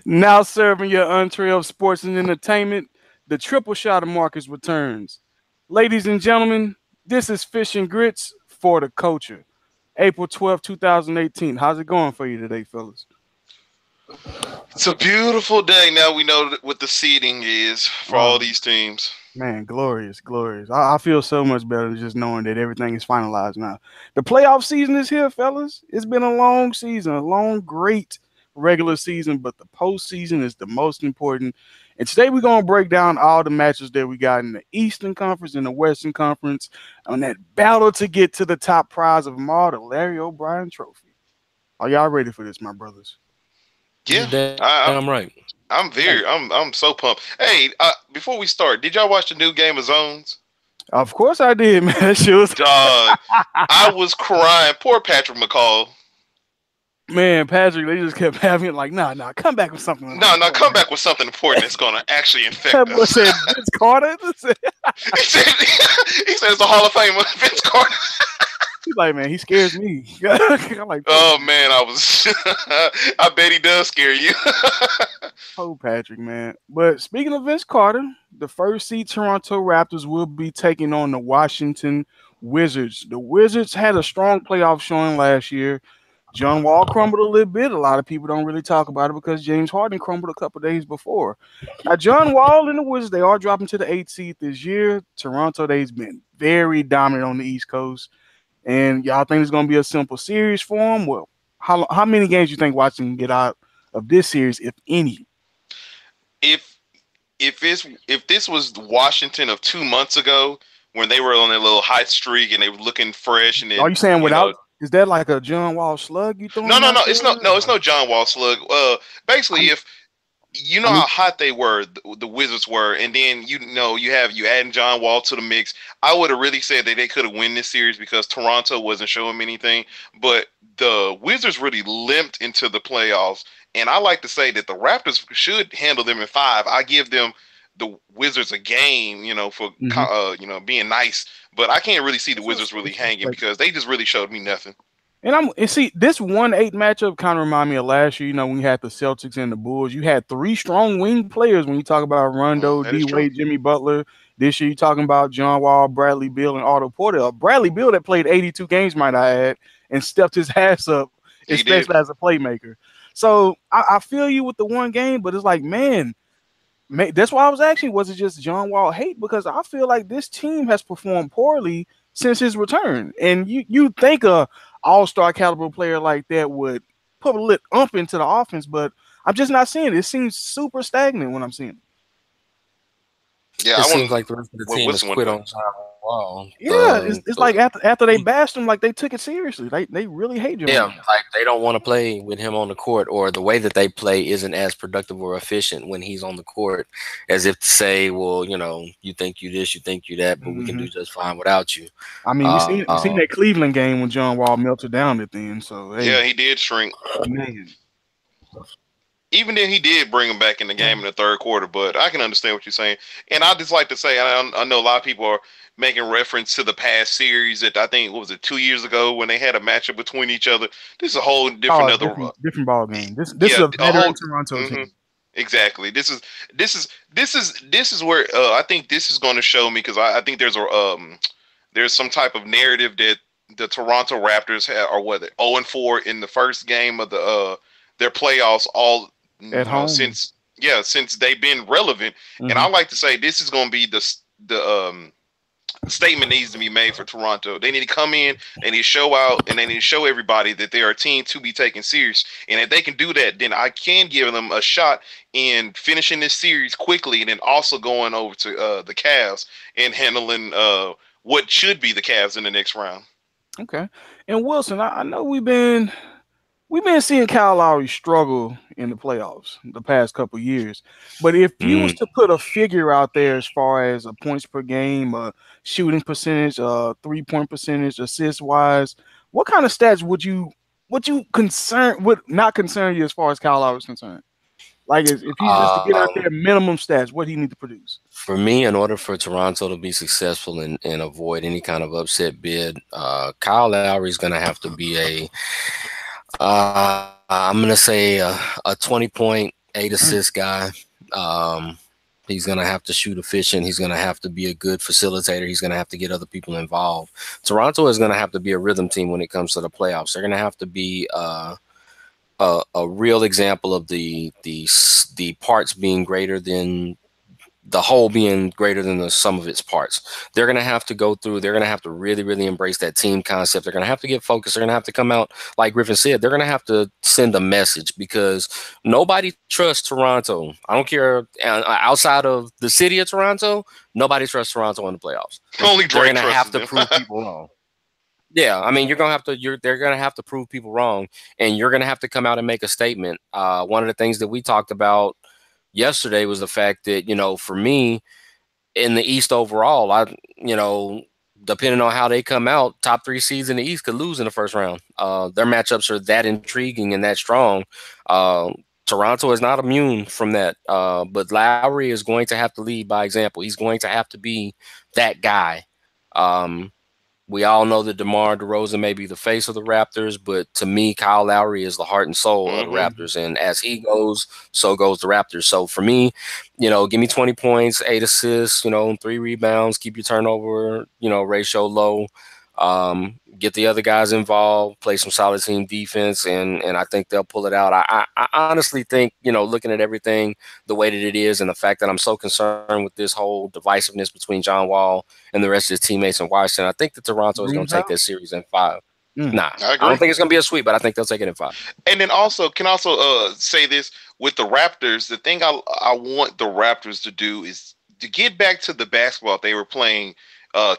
Now serving your entree of sports and entertainment, the triple shot of Marcus returns. Ladies and gentlemen, this is Fish and Grits for the Culture. April 12th, 2018. How's it going for you today, fellas? It's a beautiful day. Now we know what the seeding is for all Oh, these teams. man, glorious, glorious. I feel so much better just knowing that everything is finalized now. The playoff season is here, fellas. It's been a long season, a long, great regular season, but the postseason is the most important. And today we're going to break down all the matches that we got in the Eastern Conference and the Western Conference on that battle to get to the top prize of them all, the Larry O'Brien Trophy. Are y'all ready for this, my brothers? Yeah, You're damn I, right. I'm so pumped. Hey, before we start, did y'all watch the new Game of Zones? Of course I did, man. That shit was Dog, I was crying. Poor Patrick McCall. Man, Patrick, they just kept having it like, nah, come back with something No, no, come important. back with something important that's gonna actually infect That boy us. said Vince Carter. he said, he says the Hall of Famer Vince Carter. He's like, man, he scares me. I'm like, Oh man, I was. I bet he does scare you. poor Patrick, man. But speaking of Vince Carter, the first seed Toronto Raptors will be taking on the Washington Wizards. The Wizards had a strong playoff showing last year. John Wall crumbled a little bit. A lot of people don't really talk about it because James Harden crumbled a couple days before. Now, John Wall and the Wizards, they are dropping to the eighth seed this year. Toronto, they've been very dominant on the East Coast. And y'all think it's going to be a simple series for them? Well, how many games you think Washington can get out of this series, if any? if if this was Washington of 2 months ago when they were on their little hot streak and they were looking fresh and Are then you saying you know without? Is that like a John Wall slug you no throwing no out no there? it's no John Wall slug. Basically I'm, if you know I mean, how hot they were, the Wizards were, and then you adding John Wall to the mix. I would have really said that they could have win this series because Toronto wasn't showing me anything, but the Wizards really limped into the playoffs. And I like to say that the Raptors should handle them in five. I give them the Wizards a game, for mhm. being nice, but I can't really see the It's Wizards really hanging disrespectful. because they just really showed me nothing. And see this 1-8 matchup kind of remind me of last year. You know when you had the Celtics and the Bulls, you had three strong wing players. When you talk about Rondo, That D is true. Wade, Jimmy Butler, this year you're talking about John Wall, Bradley Beal, and Otto Porter. Bradley Beal that played 82 games, might I add, and stepped his ass up, He did. especially as a playmaker. So I feel you with the one game, but it's like man, that's why I was asking, was it just John Wall hate? Because I feel like this team has performed poorly since his return. And you think a all-star caliber player like that would put a lit ump into the offense, but I'm just not seeing it. It seems super stagnant when I'm seeing it. Yeah, It I seems want. like the rest of the team What's has the one quit thing? on John Wall. Yeah, it's like after they He, bashed him, like they took it seriously. They really hate John yeah, Wall. like they don't want to play with him on the court, or the way that they play isn't as productive or efficient when he's on the court, as if to say, well, you think you this, you think you that, but we can Hmm. do just fine without you. I mean, we seen that Cleveland game when John Wall melted down at the end. So Yeah, hey, he did shrink. man, Even then, he did bring him back in the game in the third quarter. But I can understand what you're saying, and I just like to say, I know a lot of people are making reference to the past series that I think what was it 2 years ago when they had a matchup between each other. This is a whole different oh, other, different ball game. This is yeah, a a veteran whole. Toronto hmm team. Exactly. This is where I think this is going to show me because I think there's some type of narrative that the Toronto Raptors are what 0-4 in the first game of their playoffs all At home. since since they've been relevant. And I Hmm. like to say this is going to be the statement needs to be made for Toronto. They need to come in, they need to show out, and they need to show everybody that they are a team to be taken serious. And if they can do that, then I can give them a shot in finishing this series quickly, and then also going over to the Cavs and handling what should be the Cavs in the next round. Okay. And Wilson, I know we've been seeing Kyle Lowry struggle in the playoffs the past couple years. But if you was Mm, to put a figure out there as far as a points per game, shooting percentage, 3-point percentage, assist wise, what kind of stats would not concern you as far as Kyle Lowry is concerned? Like if he's just to get out um, there minimum stats, what he need to produce? for me, in order for Toronto to be successful and avoid any kind of upset bid, Kyle Lowry is going to have to be a I'm gonna say a 20-point, 8-assist guy. He's gonna have to shoot efficient. He's gonna have to be a good facilitator. He's gonna have to get other people involved. Toronto is gonna have to be a rhythm team when it comes to the playoffs. They're gonna have to be a real example of the parts being greater than the whole being greater than the sum of its parts. They're going to have to go through, they're going to have to really, really embrace that team concept. They're going to have to get focused. They're going to have to come out, like Griffin said, they're going to have to send a message because nobody trusts Toronto. I don't care outside of the city of Toronto, nobody trusts Toronto in the playoffs. Only They're Drake going to have to them. prove people wrong. Yeah, I mean, they're gonna have to prove people wrong, and you're gonna have to come out and make a statement. One of the things that we talked about yesterday was the fact that, for me in the East overall, depending on how they come out, top 3 seeds in the East could lose in the first round. Their matchups are that intriguing and that strong. Toronto is not immune from that, but Lowry is going to have to lead by example. He's going to have to be that guy. We all know that DeMar DeRozan may be the face of the Raptors, but to me, Kyle Lowry is the heart and soul of the Raptors. And as he goes, so goes the Raptors. So for me, give me 20 points, 8 assists, 3 rebounds, keep your turnover, ratio low. Get the other guys involved, play some solid team defense, and I think they'll pull it out. I honestly think, looking at everything the way that it is and the fact that I'm so concerned with this whole divisiveness between John Wall and the rest of his teammates in Washington, I think that Toronto is going to take that series in 5. Nah, I don't think it's going to be a sweep, but I think they'll take it in 5. And then can also say this with the Raptors. The thing I want the Raptors to do is to get back to the basketball they were playing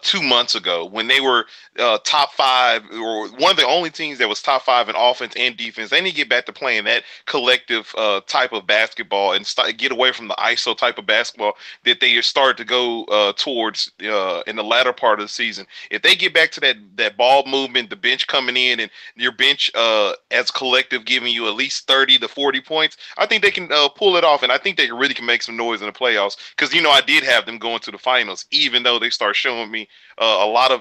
2 months ago when they were top 5 or one of the only teams that was top 5 in offense and defense. They need to get back to playing that collective type of basketball and get away from the ISO type of basketball that they started to go towards in the latter part of the season. If they get back to that ball movement, the bench coming in and your bench as a collective giving you at least 30 to 40 points, I think they can pull it off, and I think they really can make some noise in the playoffs because I did have them going to the finals, even though they start showing me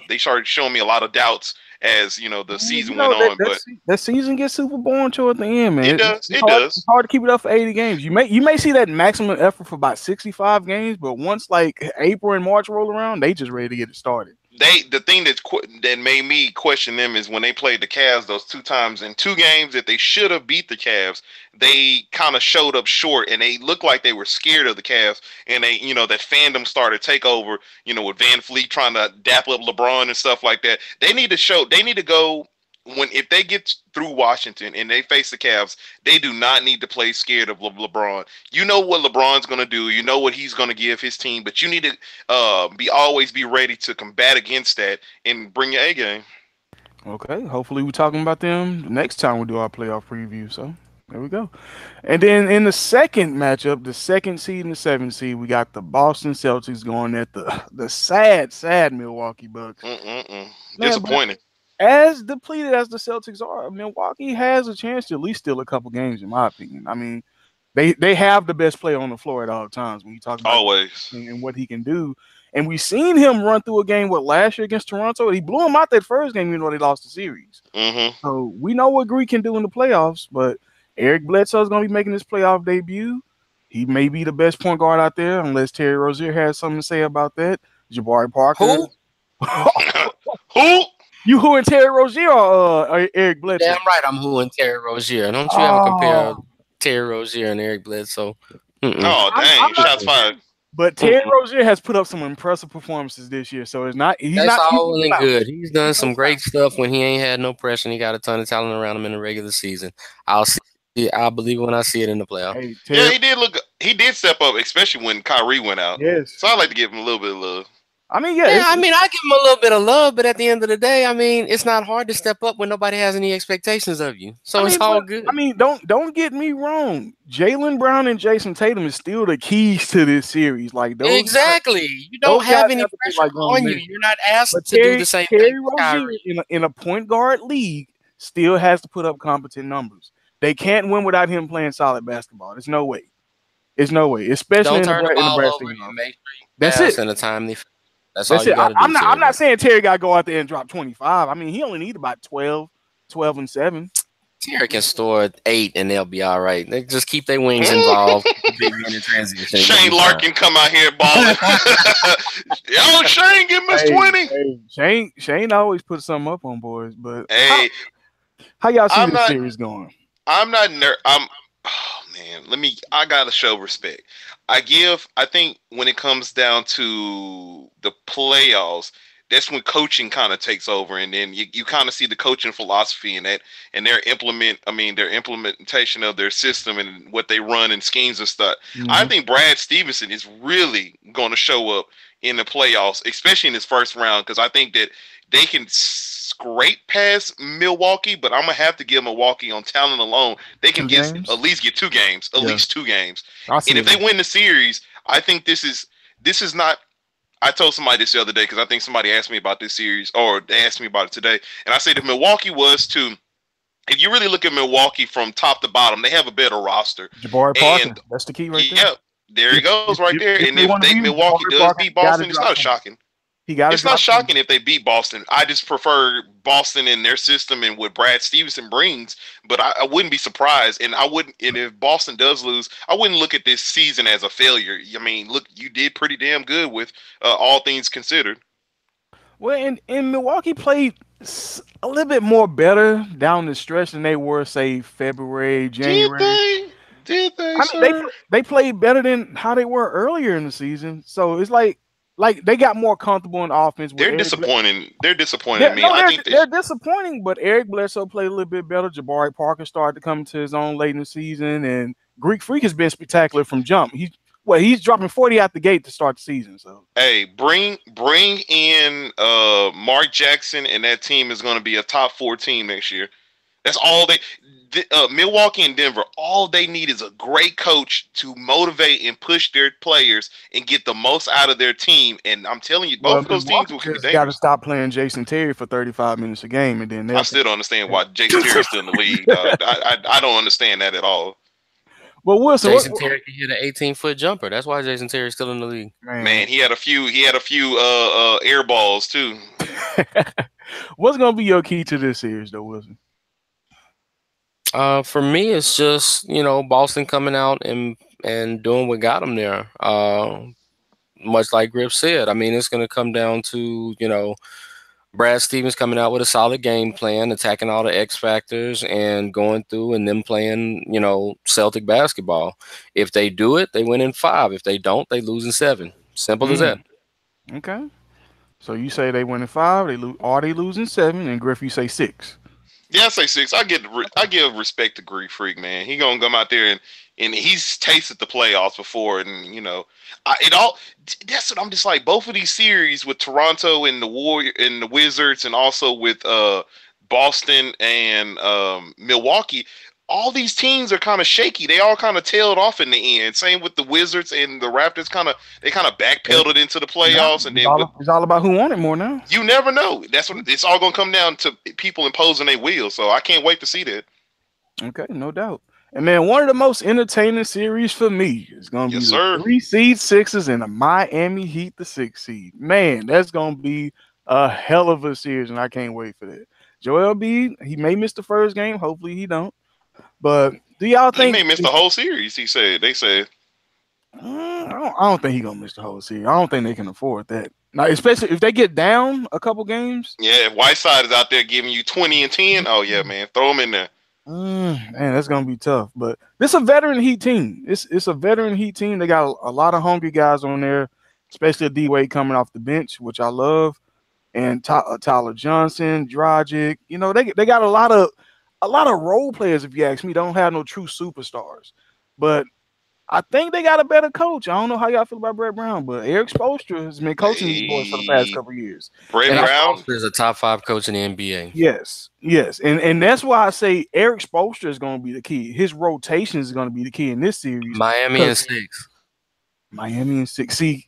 they started showing me a lot of doubts as the season went on. But that season gets super boring toward the end, man. It does. It's hard to keep it up for 80 games. You may see that maximum effort for about 65 games, but once like April and March roll around, they just ready to get it started. The thing that made me question them is when they played the Cavs those 2 times in 2 games that they should have beat the Cavs, they kind of showed up short and they looked like they were scared of the Cavs, and they that fandom started to take over, with Van Fleet trying to dap up LeBron and stuff like that. They need to go if they get through Washington and they face the Cavs, they do not need to play scared of LeBron. You know what LeBron's going to do. You know what he's going to give his team, but you need to always be ready to combat against that and bring your A game. Okay, hopefully we're talking about them next time we do our playoff preview. So there we go. And then in the second matchup, the 2nd seed and the 7th seed, we got the Boston Celtics going at the sad Milwaukee Bucks. Disappointing. As depleted as the Celtics are, Milwaukee has a chance to at least steal a couple games, in my opinion. I mean, they have the best player on the floor at all times when you talk about always and what he can do. And we've seen him run through a game last year against Toronto. He blew him out that first game, even though they lost the series. So we know what Greek can do in the playoffs, but Eric Bledsoe is going to be making his playoff debut. He may be the best point guard out there, unless Terry Rozier has something to say about that. Jabari Parker. Who? You who and Terry Rozier or Eric Bledsoe? Damn right, I'm who and Terry Rozier. Don't you ever compare Terry Rozier and Eric Bledsoe? Oh, dang. Shots fired. But Terry Rozier has put up some impressive performances this year, so he's not all well and good. He's done some great stuff when he ain't had no pressure and he got a ton of talent around him in the regular season. I'll believe it when I see it in the playoffs. Hey, he did step up, especially when Kyrie went out. Yes. So I like to give him a little bit of love. I mean, I give him a little bit of love, but at the end of the day, it's not hard to step up when nobody has any expectations of you. So it's all good. Don't get me wrong. Jaylen Brown and Jason Tatum is still the keys to this series. Like those exactly. You don't have any pressure on you. You're not asked to do the same thing. Rozier in a point guard league still has to put up competent numbers. They can't win without him playing solid basketball. There's no way. Especially don't turn the ball over. That's it. In a timely. That's all you gotta do. I'm not saying Terry got to go out there and drop 25. I mean, he only need about 12 and 7. Terry can store 8 and they'll be all right. They just keep their wings involved. Big man in transition. Shane Larkin come out here balling. Yo, Shane, give us 20. Hey, Shane always puts something up on boys, but Hey, how y'all see I'm this not- series going? I'm not oh man, I gotta show respect. I think when it comes down to the playoffs, that's when coaching kind of takes over, and then you kind of see the coaching philosophy in that, and their implementation of their system and what they run and schemes and stuff. I think Brad Stevenson is really going to show up in the playoffs, especially in his first round, because I think that they can scrape past Milwaukee, but I'm gonna have to give Milwaukee on talent alone. They can at least get 2 games, at least 2 games. And if they win the series, I think this is not. I told somebody this the other day because I think somebody asked me about this series, or they asked me about it today, and I said if Milwaukee was to, if you really look at Milwaukee from top to bottom, they have a better roster. Jabari Parker, that's the key right there. Yeah, there he goes right there. And if Milwaukee does beat Boston, it's not shocking. It's not shocking if they beat Boston. I just prefer Boston in their system and what Brad Stevenson brings. But I wouldn't be surprised, and if Boston does lose, I wouldn't look at this season as a failure. I mean, look, you did pretty damn good with all things considered. Well, and Milwaukee played a little bit more better down the stretch than they were, say, February, January. Did they? I mean, they played better than how they were earlier in the season. So it's like they got more comfortable in offense. They're disappointing. They're disappointing me. I think they're disappointing, but Eric Bledsoe played a little bit better. Jabari Parker started to come to his own late in the season, and Greek Freak has been spectacular from jump. He's dropping 40 out the gate to start the season. So hey, bring in Mark Jackson, and that team is going to be a top 4 team next year. That's all Milwaukee and Denver, all they need is a great coach to motivate and push their players and get the most out of their team. And I'm telling you, both of those teams will be dangerous. Got to stop playing Jason Terry for 35 minutes a game, and then I still don't understand why Jason Terry's still in the league. I don't understand that at all. Well, Wilson, Jason Terry can hit an 18-foot jumper. That's why Jason Terry's still in the league. Man, he had a few air balls too. What's gonna be your key to this series, though, Wilson? For me, it's just Boston coming out and doing what got them there. Much like Griff said, I mean, it's going to come down to Brad Stevens coming out with a solid game plan, attacking all the X factors, and going through and them playing Celtic basketball. If they do it, they win in 5. If they don't, they lose in 7. Simple as that. Okay. So you say they win in 5, they lose in 7, and Griff, you say 6. Yeah, I say 6. I give respect to Greek Freak, man. He gonna come out there and he's tasted the playoffs before, and that's what I'm just like. Both of these series with Toronto and the Warriors and the Wizards, and also with Boston and Milwaukee. All these teams are kind of shaky. They all kind of tailed off in the end. Same with the Wizards and the Raptors. They kind of backpedaled into the playoffs. And then it's all about who won it more now. You never know. That's what it's all going to come down to, people imposing their will. So I can't wait to see that. Okay, no doubt. And man, one of the most entertaining series for me is going to be the 3 seed Sixers and the Miami Heat, the 6 seed. Man, that's going to be a hell of a series, and I can't wait for that. Joel Embiid, he may miss the first game. Hopefully, he don't. But do y'all think he may miss the whole series? They said. I don't think he's gonna miss the whole series. I don't think they can afford that. Now, especially if they get down a couple games. Yeah, if Whiteside is out there giving you 20 and 10, oh yeah, man, throw him in there. Man, that's gonna be tough. But this is a veteran Heat team. It's a veteran Heat team. They got a lot of hungry guys on there, especially D-Wade coming off the bench, which I love, and Tyler Johnson, Dragic. They got a lot of role players, if you ask me. Don't have no true superstars, but I think they got a better coach. I don't know how y'all feel about Brett Brown, but Eric Spoelstra has been coaching these boys for the past couple of years. Brett Brown is a top 5 coach in the NBA. Yes, and that's why I say Eric Spoelstra is going to be the key. His rotation is going to be the key in this series. Miami and 6. Miami and 6. See.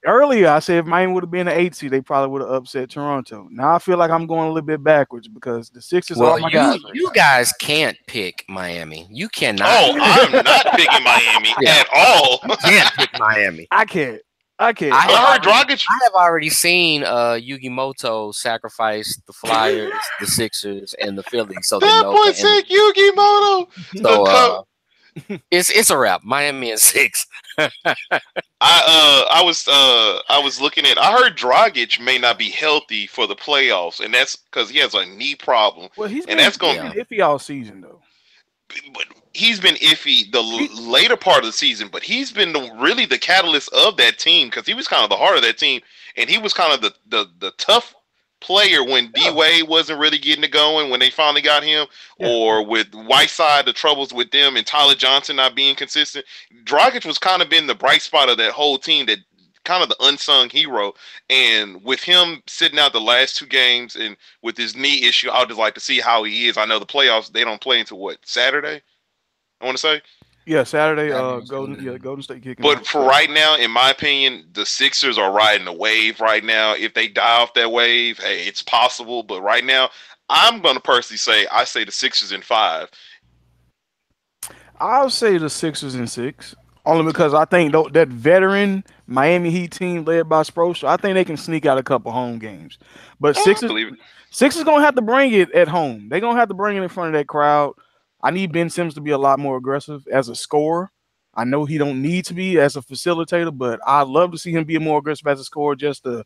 Earlier I said if Miami would have been an 8 seed, they probably would have upset Toronto. Now I feel like I'm going a little bit backwards because the Sixers are my guys. You guys can't pick Miami. You cannot. Oh, I'm not picking Miami at all. You can't pick Miami. I can't. I can't. I heard Dragic. I have already seen Yugi Moto sacrifice the Flyers, the Sixers, and the Phillies. So that boy said Yugi Moto. So it's a wrap. Miami and 6. I was looking at. I heard Dragic may not be healthy for the playoffs, and that's because he has a knee problem. Well, he's and that's going to be iffy all season though. But he's been iffy the later part of the season, but he's been really the catalyst of that team because he was kind of the heart of that team, and he was kind of the tough player when D-Wade wasn't really getting it going when they finally got him, or with Whiteside, the troubles with them, and Tyler Johnson not being consistent. Dragic was kind of been the bright spot of that whole team, that kind of the unsung hero. And with him sitting out the last 2 games and with his knee issue, I would just like to see how he is. I know the playoffs, they don't play until Saturday, I want to say. Yeah, Saturday, Golden State kicking. But for right now, in my opinion, the Sixers are riding a wave right now. If they die off that wave, hey, it's possible. But right now, I'm going to personally say, I say the Sixers in 5. I'll say the Sixers in 6. Only because I think that veteran Miami Heat team led by Spoelstra, I think they can sneak out a couple home games. But Sixers going to have to bring it at home. They're going to have to bring it in front of that crowd. I need Ben Simmons to be a lot more aggressive as a scorer. I know he don't need to be as a facilitator, but I'd love to see him be more aggressive as a scorer just to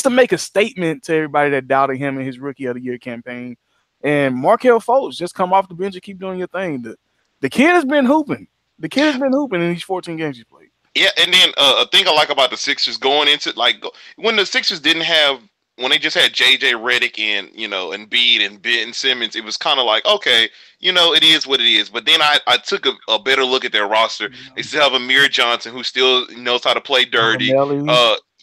make a statement to everybody that doubted him in his Rookie of the Year campaign. And Markelle Fultz, just come off the bench and keep doing your thing. The kid has been hooping. The kid has been hooping in these 14 games he's played. Yeah, and then a thing I like about the Sixers going into, like, when the Sixers didn't have, when they just had JJ Redick and, Embiid and Ben Simmons, it was kind of like, okay, it is what it is. But then I took a better look at their roster. They still have Amir Johnson, who still knows how to play dirty.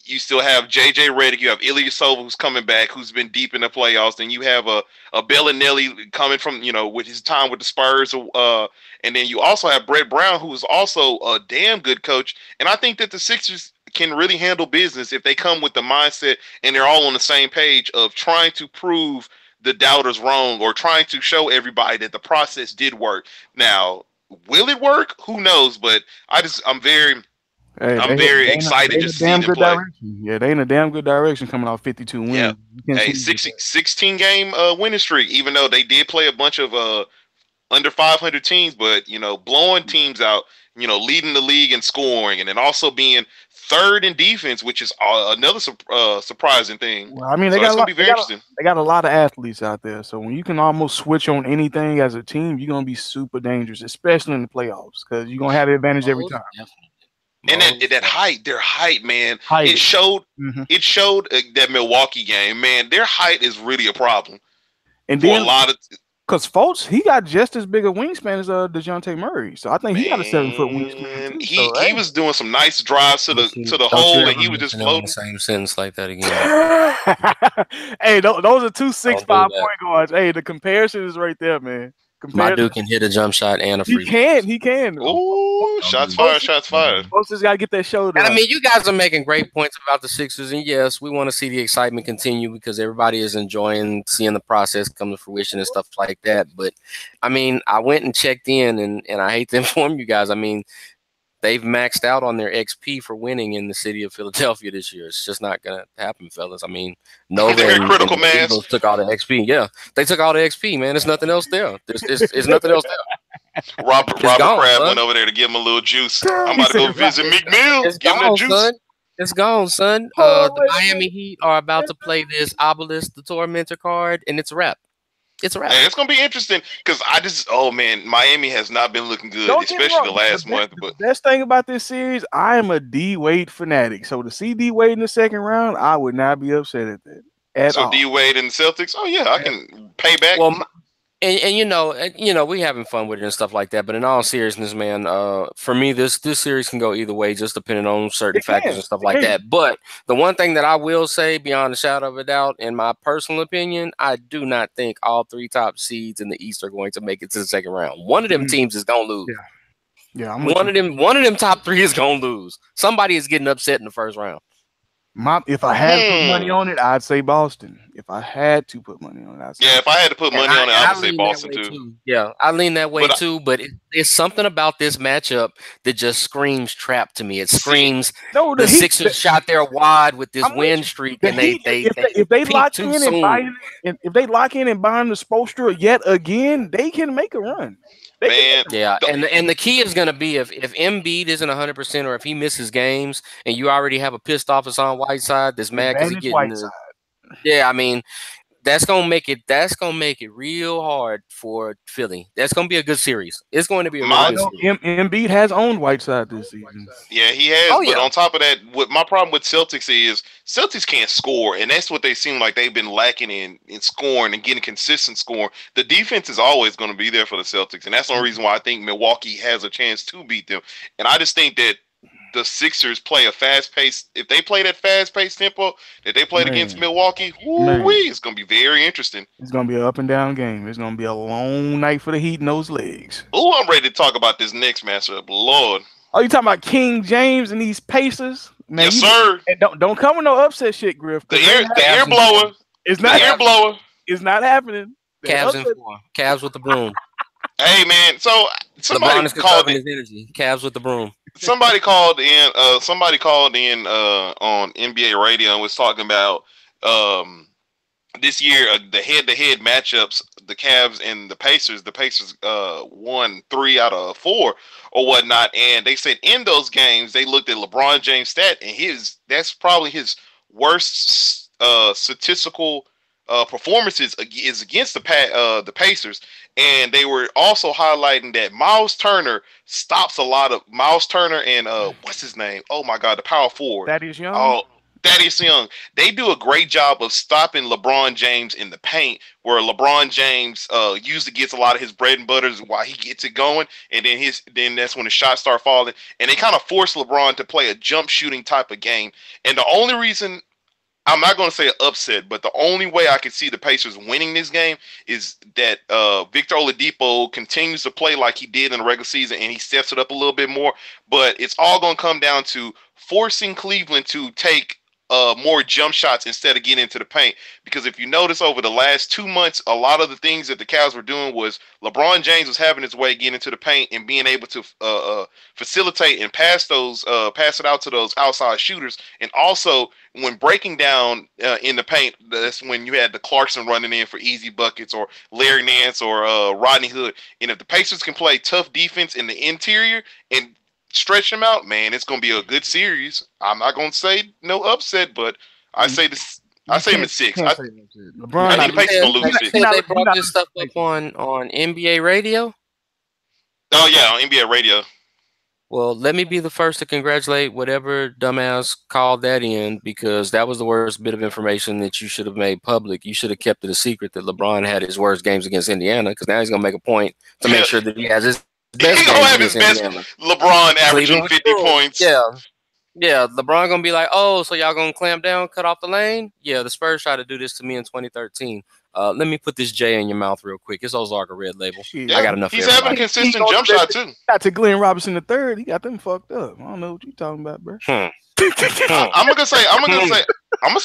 You still have JJ Redick. You have Ilyasova, who's coming back, who's been deep in the playoffs. Then you have a Bellinelli coming from, with his time with the Spurs. And then you also have Brett Brown, who is also a damn good coach. And I think that the Sixers can really handle business if they come with the mindset and they're all on the same page of trying to prove the doubters wrong, or trying to show everybody that the process did work. Now, will it work? Who knows? But I'm very excited just to see them play. Yeah, they in a damn good direction coming off 52 wins. Yeah. Hey, 16 game winning streak, even though they did play a bunch of under 500 teams, but blowing teams out, leading the league in scoring, and then also being third in defense, which is another surprising thing. Well, I mean, they got a lot of athletes out there, so when you can almost switch on anything as a team, you're gonna be super dangerous, especially in the playoffs, because you're gonna have the advantage every time. And that height, their height, man, it showed. It showed that Milwaukee game, man. Their height is really a problem. And then, a lot of. Because Fultz, he got just as big a wingspan as DeJounte Murray, so I think he got a 7-foot wingspan too. He was doing some nice drives to the hole, and he was just floating. The same sentence like that again. Hey, those are 2 6'5" point guards. Hey, the comparison is right there, man. My dude can hit a jump shot and a free. He can. Ooh, shots fired. Folks just gotta get that shoulder. And I mean, you guys are making great points about the Sixers, and yes, we want to see the excitement continue because everybody is enjoying seeing the process come to fruition and stuff like that. But I mean, I went and checked in, and I hate to inform you guys. I mean, they've maxed out on their XP for winning in the city of Philadelphia this year. It's just not gonna happen, fellas. I mean, Nova and the Eagles took all the XP. Yeah, they took all the XP, man. There's nothing else there. There's nothing else there. Robert Kraft went over there to give him a little juice. I'm about to go visit Meek Mill. Give him the juice. Son. It's gone, son. The Miami Heat are about to play this Obelisk the Tormentor card, and it's a wrap. It's a wrap. Hey, it's gonna be interesting because Miami has not been looking good, especially the last month. But the best thing about this series, I am a D Wade fanatic. So to see D Wade in the second round, I would not be upset at that at all. So D Wade and the Celtics, I can pay back. Well, and we having fun with it and stuff like that. But in all seriousness, man, for me, this series can go either way, just depending on certain factors and stuff like that. But the one thing that I will say, beyond a shadow of a doubt, in my personal opinion, I do not think all 3 top seeds in the East are going to make it to the second round. One of them teams is gonna lose. Yeah. One of them top 3 is gonna lose. Somebody is getting upset in the first round. If I had to put money on it, I'd say Boston. if I had to put money on it, I'd say Yeah, if I had to put And money on it, I would say lean that Boston way too. Yeah, I lean that way But too. But it's something about this matchup that just screams trap to me. It see, screams no, the the Heat. Sixers shot their wad with this I'm with win you. streak, The and they Heat, they they if they peaked lock too in and soon. buying, and if they lock in and buying the Spoelstra yet again, they can make a run. They can man, make a Yeah, the- and the key is going to be if Embiid isn't 100% or if he misses games, and you already have a pissed off Hassan Whiteside that's mad because he advantage getting Whiteside. yeah. I mean, that's gonna make it real hard for Philly. That's gonna be a good series. It's going to be a really my good No, series. Embiid has owned Whiteside this season. yeah, he has. Oh But yeah, on top of that, what my problem with Celtics is Celtics can't score, and that's what they seem like they've been lacking in scoring and getting consistent scoring. The defense is always going to be there for the Celtics, and that's the only reason why I think Milwaukee has a chance to beat them. And I just think that the Sixers play a fast pace. If they play that fast paced tempo that they played against Man, Milwaukee, man, it's going to be very interesting. it's gonna be an up and down game. It's gonna be a long night for the Heat and those legs. Oh, I'm ready to talk about this next matchup. Lord, Oh, you talking about King James and these Pacers? Man, yes, sir. and don't come with no upset shit, Griff. The 'Cause ear blower. it's The not ear blower. it's not happening. The Cavs in upset- 4. Cavs with the broom. Hey man, so LeBron somebody is called conserving it. his energy. Cavs with the broom. Somebody called in. Somebody called in on NBA radio and was talking about this year the head-to-head matchups. The Cavs and the Pacers. The Pacers won 3 out of 4 or whatnot, and they said in those games they looked at LeBron James' stat, and that's probably his worst statistical performances is against the Pacers. And they were also highlighting that Miles Turner stops a lot of Miles Turner and what's his name? Oh my God, the power forward. Thaddeus Young. Oh, Thaddeus Young. They do a great job of stopping LeBron James in the paint, where LeBron James usually gets a lot of his bread and butters while he gets it going, and then that's when the shots start falling, and they kind of force LeBron to play a jump shooting type of game. And the only reason I'm not going to say an upset, but the only way I could see the Pacers winning this game is that Victor Oladipo continues to play like he did in the regular season, and he steps it up a little bit more. But it's all going to come down to forcing Cleveland to take more jump shots instead of getting into the paint. Because if you notice over the last 2 months, a lot of the things that the Cavs were doing was LeBron James was having his way getting into the paint and being able to facilitate and pass it out to those outside shooters. And also when breaking down in the paint, that's when you had the Clarkson running in for easy buckets, or Larry Nance, or Rodney Hood. And if the Pacers can play tough defense in the interior and stretch them out, man, it's going to be a good series. I'm not going to say no upset, but I say this. I say him at 6. I think the Pacers going to lose 6. They brought this stuff up on NBA radio. Oh yeah, on NBA radio. Well, let me be the first to congratulate whatever dumbass called that in, because that was the worst bit of information that you should have made public. You should have kept it a secret that LeBron had his worst games against Indiana, because now he's going to make a point to make sure that he has his best He's gonna games have his against best. Indiana. LeBron averaging Cleveland 50 was cool. points. Yeah, LeBron gonna be like, oh, so y'all gonna clamp down, cut off the lane? Yeah, the Spurs tried to do this to me in 2013. Let me put this J in your mouth real quick. It's Ozarka Red Label. Shit. I got enough. He's having a consistent jump shot too. Got to Glenn Robinson III. He got them fucked up. I don't know what you talking about, bro. I'm gonna say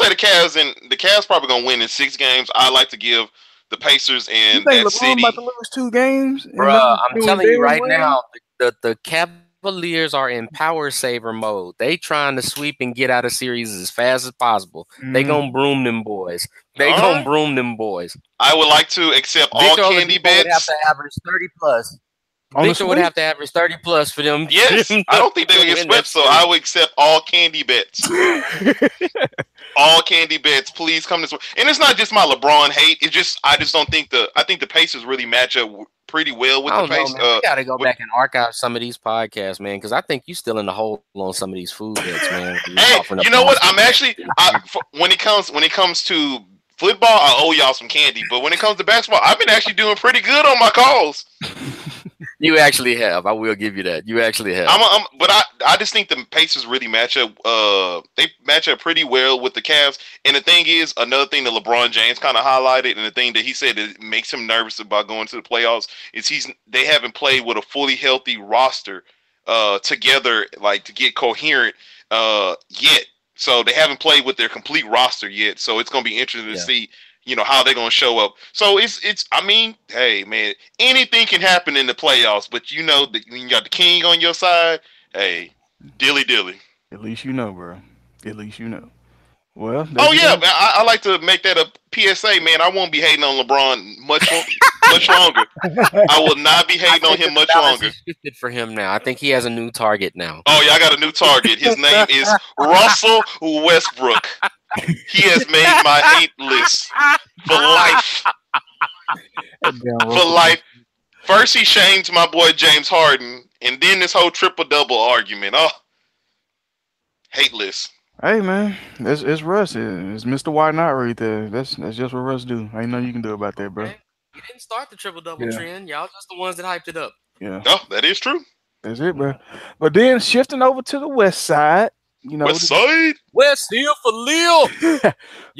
the Cavs probably gonna win in 6 games. I like to give the Pacers and you think that LeBron city. about to lose 2 games? Bruh, I'm Doing telling you very right well? now, the Cavaliers are in power saver mode. They trying to sweep and get out of series as fast as possible. They gonna broom them boys. They All gonna right. broom them boys. I would like to accept all Victor candy Oladipo would have bets. to average 30 plus. On the Victor would sweep? have to average 30 plus for them. Yes, I don't think they're gonna get win that swept, so series. I would accept all candy bets. All candy bets, please come this way. And it's not just my LeBron hate. It's just I just don't think I think the Pacers really match up pretty well with I the don't know, Pacers. man. We gotta go back and archive some of these podcasts, man, because I think you still in the hole on some of these food bets, man. Hey, you know what? I'm actually when it comes to football, I owe y'all some candy. But when it comes to basketball, I've been actually doing pretty good on my calls. You actually have. I will give you that. You actually have. But I just think the Pacers really match up. They match up pretty well with the Cavs. And the thing is, another thing that LeBron James kind of highlighted, and the thing that he said that makes him nervous about going to the playoffs, is they haven't played with a fully healthy roster together, like to get coherent yet. So they haven't played with their complete roster yet. So it's going to be interesting to see, how they're going to show up. So I mean, hey man, anything can happen in the playoffs, but that when you got the king on your side, hey, dilly. At least you know, bro. At least you know. Well, oh yeah, man, I like to make that a PSA, man. I won't be hating on LeBron much longer. I will not be hating on him much longer. Shifted for him now. I think he has a new target now. Oh yeah, I got a new target. His name is Russell Westbrook. He has made my hate list for life. For life. First he shames my boy James Harden, and then this whole triple-double argument. Oh, hate list. Hey man, it's Russ. It's Mr. Why Not right there. That's just what Russ do. Ain't nothing you can do about that, bro. You didn't start the triple-double trend. Y'all just the ones that hyped it up. Yeah. Oh, that is true. That's it, bro. But then shifting over to the West Side, West Side, West here for Lil.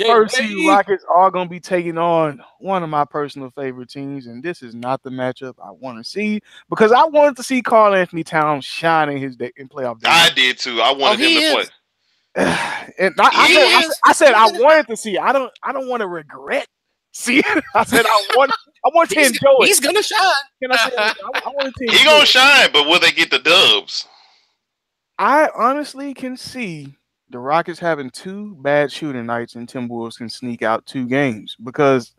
First seed Rockets are gonna be taking on one of my personal favorite teams, and this is not the matchup I want to see because I wanted to see Karl Anthony Towns shine in his in playoff days. I did too. I wanted him to play. And I said I wanted to see. I don't want to regret seeing. I said I want to enjoy it. He's gonna shine. Can I say I want to He gonna shine, but will they get the dubs? I honestly can see the Rockets having 2 bad shooting nights and Timberwolves can sneak out 2 games because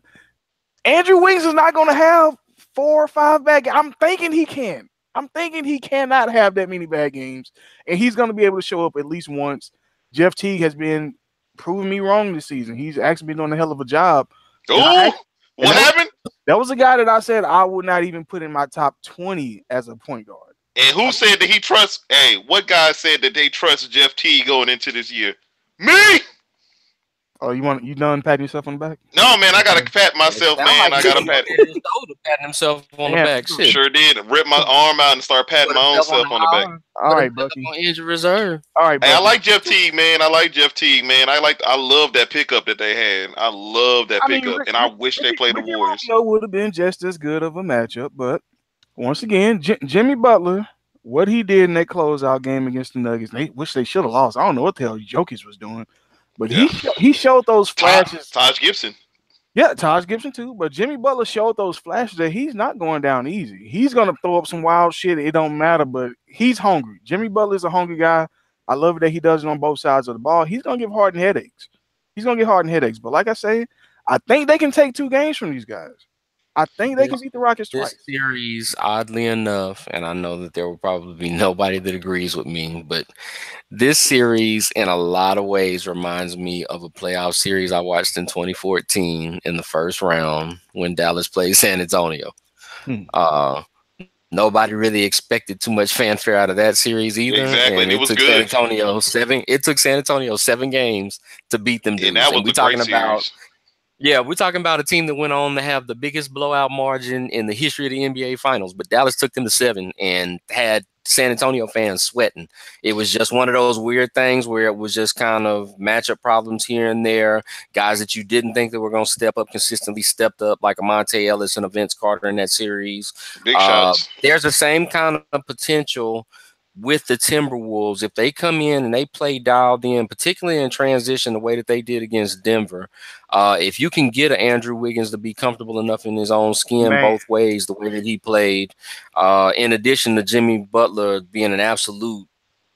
Andrew Wiggins is not going to have 4 or 5 bad games. I'm thinking he can. I'm thinking he cannot have that many bad games, and he's going to be able to show up at least once. Jeff Teague has been proving me wrong this season. He's actually been doing a hell of a job. Oh, what happened? That was a guy that I said I would not even put in my top 20 as a point guard. And who said that he trusts? Hey, what guy said that they trust Jeff Teague going into this year? Me. Oh, you done patting yourself on the back? No, man, I gotta pat myself, man. I gotta pat. Patting himself on the back. Shit. Sure did. Rip my arm out and start patting my own self on the back. All right, Bucky. On injured reserve. All right, Bucky. Hey, I like Jeff Teague, man. I love that pickup that they had. I love that pickup, and I wish they played the Warriors. Would have been just as good of a matchup, but once again, Jimmy Butler, what he did in that closeout game against the Nuggets, they wish they should have lost. I don't know what the hell Jokic was doing. But he showed those flashes. Taj Gibson. Yeah, Taj Gibson too. But Jimmy Butler showed those flashes that he's not going down easy. He's going to throw up some wild shit. It don't matter, but he's hungry. Jimmy Butler is a hungry guy. I love it that he does it on both sides of the ball. He's going to give Harden headaches. But like I say, I think they can take 2 games from these guys. I think they can beat the Rockets twice. This series, oddly enough, and I know that there will probably be nobody that agrees with me, but this series, in a lot of ways, reminds me of a playoff series I watched in 2014 in the first round when Dallas played San Antonio. Nobody really expected too much fanfare out of that series either. Exactly, and it was took good. It took San Antonio 7 games to beat them. And that was the great series. Yeah, we're talking about a team that went on to have the biggest blowout margin in the history of the NBA Finals, but Dallas took them to 7 and had San Antonio fans sweating. It was just one of those weird things where it was just kind of matchup problems here and there. Guys that you didn't think that were going to step up consistently stepped up, like a Monte Ellis and a Vince Carter in that series. Big shots. There's the same kind of potential with the Timberwolves. If they come in and they play dialed in, particularly in transition the way that they did against Denver, if you can get an Andrew Wiggins to be comfortable enough in his own skin both ways, the way that he played, in addition to Jimmy Butler being an absolute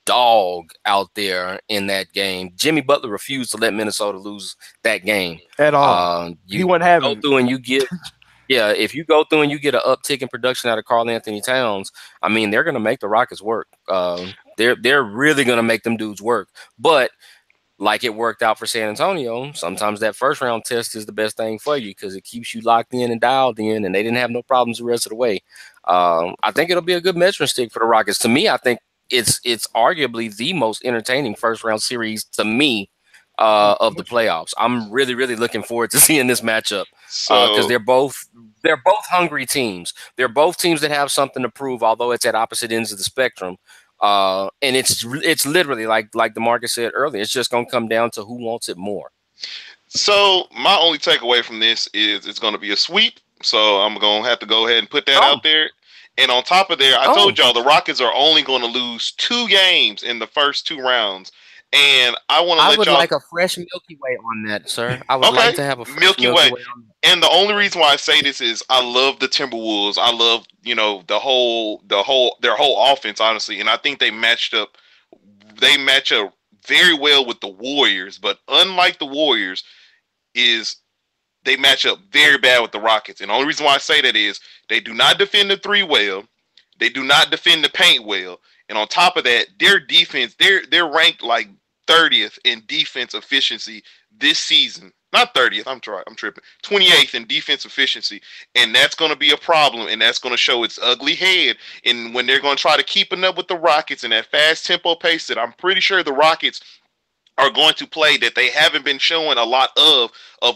dog out there in that game. Jimmy Butler refused to let Minnesota lose that game at all. He wouldn't have go through and you get yeah, if you go through and you get an uptick in production out of Karl Anthony Towns, I mean, they're going to make the Rockets work. They're really going to make them dudes work. But like it worked out for San Antonio, sometimes that first round test is the best thing for you because it keeps you locked in and dialed in, and they didn't have no problems the rest of the way. I think it'll be a good measuring stick for the Rockets. To me, I think it's arguably the most entertaining first round series to me of the playoffs. I'm really looking forward to seeing this matchup because they're both hungry teams. They're both teams that have something to prove, although it's at opposite ends of the spectrum. And it's literally like DeMarcus said earlier. It's just going to come down to who wants it more. So my only takeaway from this is it's going to be a sweep. So I'm going to have to go ahead and put that out there. And on top of there, I told y'all the Rockets are only going to lose 2 games in the first 2 rounds. And I want to let would y'all like a fresh Milky Way on that, sir. I would like to have a fresh Milky Way on that. And the only reason why I say this is I love the Timberwolves. I love, their whole offense, honestly. And I think they match up very well with the Warriors. But unlike the Warriors, they match up very bad with the Rockets. And the only reason why I say that is they do not defend the three well. They do not defend the paint well. And on top of that, their defense, they're ranked like 30th in defense efficiency this season. Not 30th, I'm tripping. 28th in defense efficiency. And that's going to be a problem, and that's going to show its ugly head. And when they're going to try to keep up with the Rockets in that fast tempo pace that I'm pretty sure the Rockets are going to play that they haven't been showing a lot of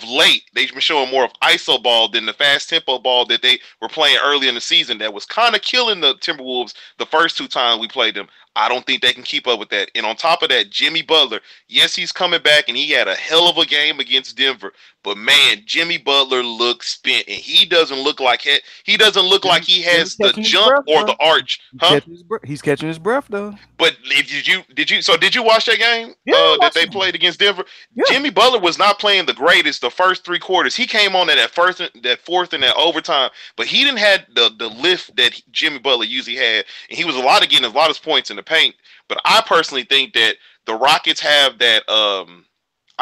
late. They've been showing more of ISO ball than the fast tempo ball that they were playing early in the season that was kind of killing the Timberwolves the first two times we played them. I don't think they can keep up with that. And on top of that, Jimmy Butler, yes, he's coming back, and he had a hell of a game against Denver. But man, Jimmy Butler looks spent, and he doesn't look like he has the jump or the arch. Huh? He's catching his breath though. But did you watch that game that they played against Denver? Yeah. Jimmy Butler was not playing the greatest the first three quarters. He came on in that fourth and that overtime, but he didn't have the lift that Jimmy Butler usually had, and he was getting a lot of points in the paint. But I personally think that the Rockets have that.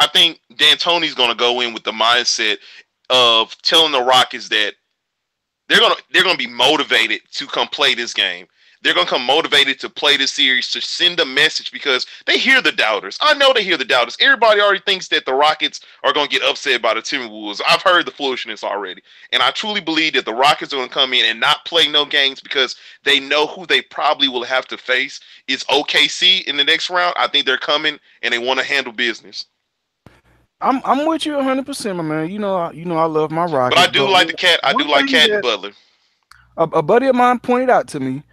I think D'Antoni's going to go in with the mindset of telling the Rockets that they're going to be motivated to come play this game. They're going to come motivated to play this series, to send a message, because they hear the doubters. I know they hear the doubters. Everybody already thinks that the Rockets are going to get upset by the Timberwolves. I've heard the foolishness already. And I truly believe that the Rockets are going to come in and not play no games because they know who they probably will have to face is OKC in the next round. I think they're coming and they want to handle business. I'm with you 100%, my man. You know I love my Rockets. But I do like the cat. I do like Cat and Butler. A buddy of mine pointed out to me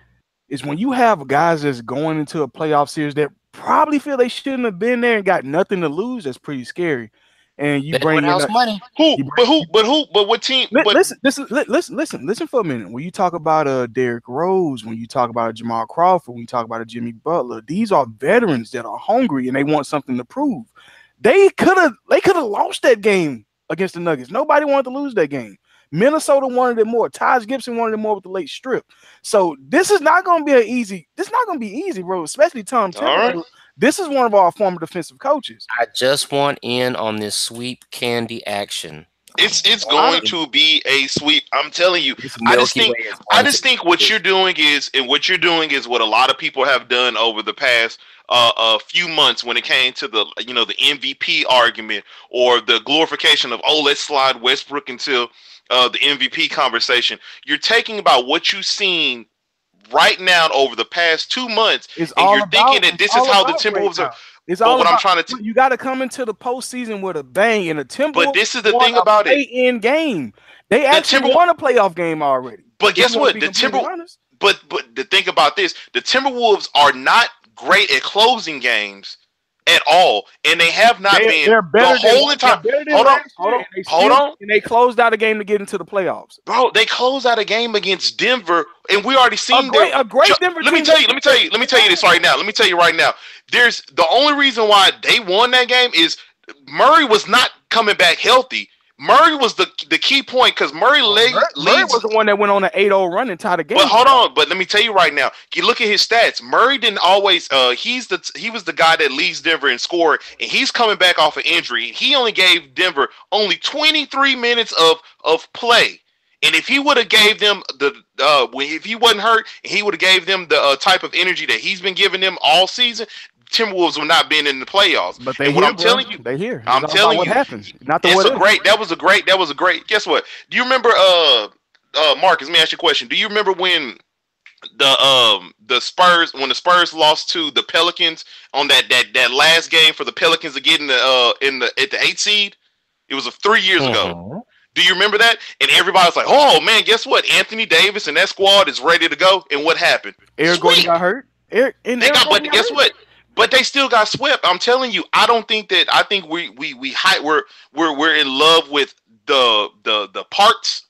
is when you have guys that's going into a playoff series that probably feel they shouldn't have been there and got nothing to lose, that's pretty scary. And you bring in money. But what team? Listen for a minute. When you talk about Derrick Rose, when you talk about Jamal Crawford, when you talk about Jimmy Butler, these are veterans that are hungry and they want something to prove. They could have lost that game against the Nuggets. Nobody wanted to lose that game. Minnesota wanted it more. Taj Gibson wanted it more with the late strip. So this is not going to be easy. This is not going to be easy, bro. Especially Tom Thibodeau. Right. This is one of our former defensive coaches. I just want in on this sweep candy action. It's going to be a sweep. I'm telling you. I just think what you're doing is what a lot of people have done over the past a few months when it came to the MVP argument or the glorification of let's slide Westbrook until the MVP conversation. You're taking about what you've seen right now over the past 2 months, and you're thinking that this is how the Timberwolves are. It's all what I'm trying to. You got to come into the postseason with a bang, and the Timberwolves. But this is the thing about it. In game, they actually won a playoff game already. But guess what? The Timberwolves. But the thing about this, the Timberwolves are not great at closing games at all, and they have not been the whole entire. Hold on. And they closed out a game to get into the playoffs. Bro, they closed out a game against Denver, and we already seen a great Denver. Let me tell you this right now. Let me tell you right now. There's the only reason why they won that game is Murray was not coming back healthy. Murray was the key point because Murray was the one that went on an 8-0 run and tied the game. But hold on, but let me tell you right now. You look at his stats. Murray didn't always. He was the guy that leads Denver in scoring, and he's coming back off an injury. He only gave Denver only 23 minutes of play. And if he would have gave them if he wasn't hurt, and he would have gave them the type of energy that he's been giving them all season, Timberwolves would not been in the playoffs. But I'm telling you, they here. I'm telling you, what happened. Not the That was a great. Guess what? Do you remember? Marcus, let me ask you a question. Do you remember when the Spurs lost to the Pelicans on that last game for the Pelicans to get at the 8th seed? It was 3 years ago. Do you remember that? And everybody was like, "Oh man, guess what? Anthony Davis and that squad is ready to go." And what happened? Eric Gordon got hurt. Guess what? But they still got swept. I'm telling you, I don't think that. I think we're in love with the parts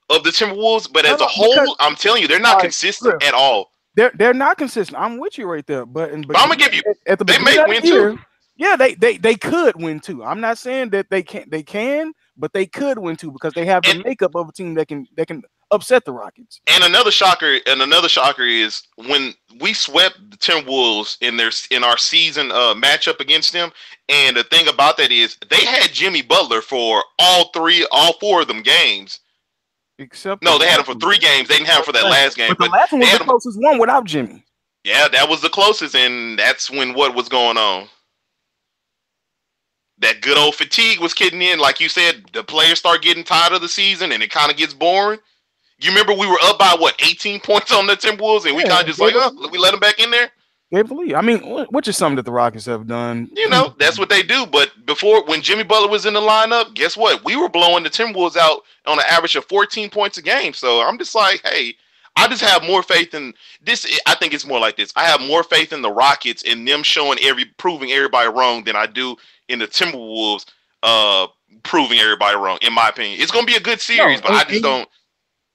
of the Timberwolves, but as a whole, I'm telling you, they're not consistent at all. They're not consistent. I'm with you right there. But I'm gonna give you. They may win too. Yeah, they could win too. I'm not saying that they can, but they could win too because they have the And makeup of a team that can upset the Rockets. another shocker is when we swept the Timberwolves in our season matchup against them. And the thing about that is they had Jimmy Butler for all four of them games. Except No, they had him for 3 games. They didn't have him for that last game, but the last one they was had the him. closest one without Jimmy. Yeah, that was the closest, and that's when what was going on. That good old fatigue was kicking in. Like you said, the players start getting tired of the season, and it kind of gets boring. You remember we were up by 18 points on the Timberwolves, and we kind of just like, we let them back in there. Gave the lead. I mean, which is something that the Rockets have done. You know, that's what they do. But before, when Jimmy Butler was in the lineup, guess what? We were blowing the Timberwolves out on an average of 14 points a game. So I'm just like, hey, I just have more faith in this. I think it's more like this. I have more faith in the Rockets and them proving everybody wrong than I do in the Timberwolves proving everybody wrong, in my opinion. It's going to be a good series, but I just don't.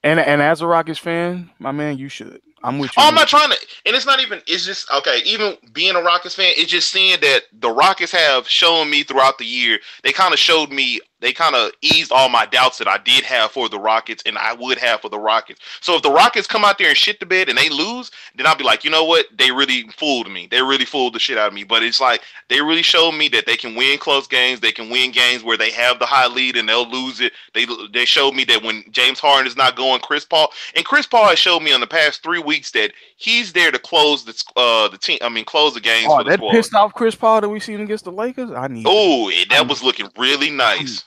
And as a Rockets fan, my man, you should. I'm with you. Oh, I'm not trying to, and it's not even. It's just okay. Even being a Rockets fan, it's just seeing that the Rockets have shown me throughout the year. They kind of showed me. They kind of eased all my doubts that I did have for the Rockets, and I would have for the Rockets. So if the Rockets come out there and shit the bed and they lose, then I'll be like, you know what? They really fooled me. They really fooled the shit out of me. But it's like they really showed me that they can win close games. They can win games where they have the high lead and they'll lose it. They showed me that when James Harden is not going, Chris Paul has showed me in the past 3 weeks that he's there to close the team. I mean, close the games for the squad. Pissed off Chris Paul that we seen against the Lakers. That was looking really nice.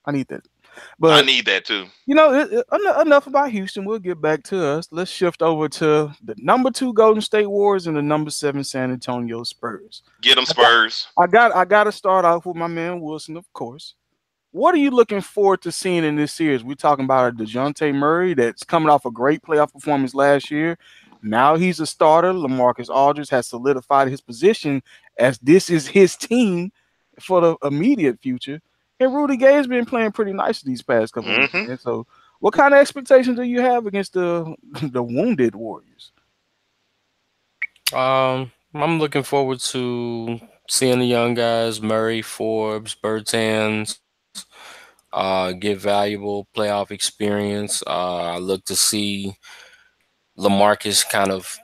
I need that. But I need that too. You know, enough about Houston. We'll get back to us. Let's shift over to the number 2 Golden State Warriors and the number 7 San Antonio Spurs. Get them Spurs. I got to start off with my man Wilson, of course. What are you looking forward to seeing in this series? We're talking about a DeJounte Murray that's coming off a great playoff performance last year. Now he's a starter. LaMarcus Aldridge has solidified his position as this is his team for the immediate future. And Rudy Gay's been playing pretty nice these past couple of weeks. So what kind of expectations do you have against the wounded Warriors? I'm looking forward to seeing the young guys, Murray, Forbes, Bertans, get valuable playoff experience. I look to see LaMarcus kind of,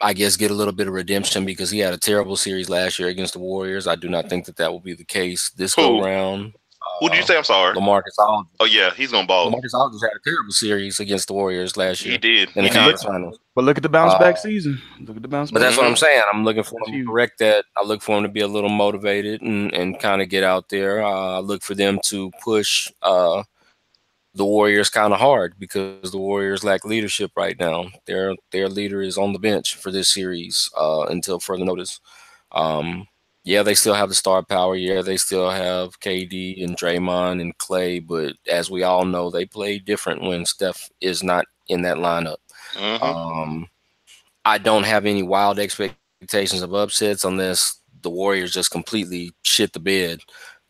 I guess, get a little bit of redemption because he had a terrible series last year against the Warriors. I do not think that will be the case this go round. Who did you say? I'm sorry. LaMarcus Aldridge. Oh, yeah, he's going to ball. LaMarcus Aldridge had a terrible series against the Warriors last year. He did. In the conference finals. But look at the bounce back season. Look at the bounce back. But that's what I'm saying. I'm looking for him to correct that. I look for him to be a little motivated and kind of get out there. I look for them to push the Warriors kind of hard because the Warriors lack leadership right now. Their leader is on the bench for this series until further notice. Yeah, they still have the star power. Yeah, they still have KD and Draymond and Clay. But as we all know, they play different when Steph is not in that lineup. I don't have any wild expectations of upsets unless the Warriors just completely shit the bed.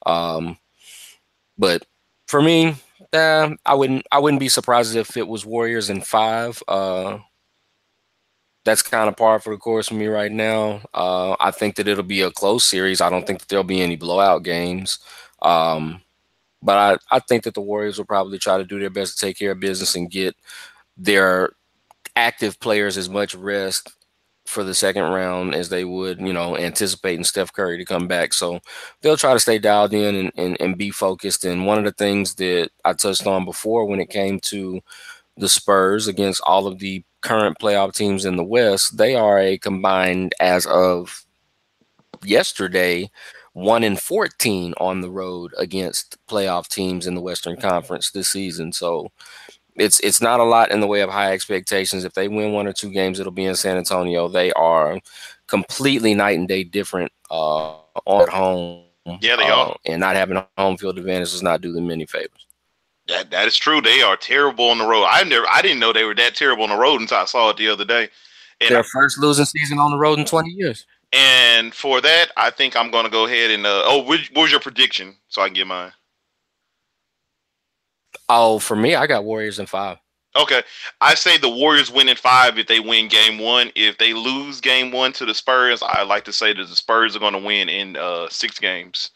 But for me, I wouldn't be surprised if it was Warriors in 5. That's kind of par for the course for me right now. I think that it'll be a close series. I don't think that there'll be any blowout games. But I think that the Warriors will probably try to do their best to take care of business and get their active players as much rest for the second round as they would, anticipating Steph Curry to come back. So they'll try to stay dialed in and be focused. And one of the things that I touched on before when it came to the Spurs against all of the current playoff teams in the West, they are a combined, as of yesterday, 1-14 on the road against playoff teams in the Western Conference this season. So it's not a lot in the way of high expectations. If they win 1 or 2 games, it'll be in San Antonio. They are completely night and day different on at home. Yeah, they are. And not having a home field advantage does not do them any favors. That is true. They are terrible on the road. I didn't know they were that terrible on the road until I saw it the other day. And their first losing season on the road in 20 years. And for that, I think I'm going to go ahead and what was your prediction so I can get mine? Oh, for me, I got Warriors in 5. Okay, I say the Warriors win in 5 if they win Game 1. If they lose Game 1 to the Spurs, I like to say that the Spurs are going to win in 6 games.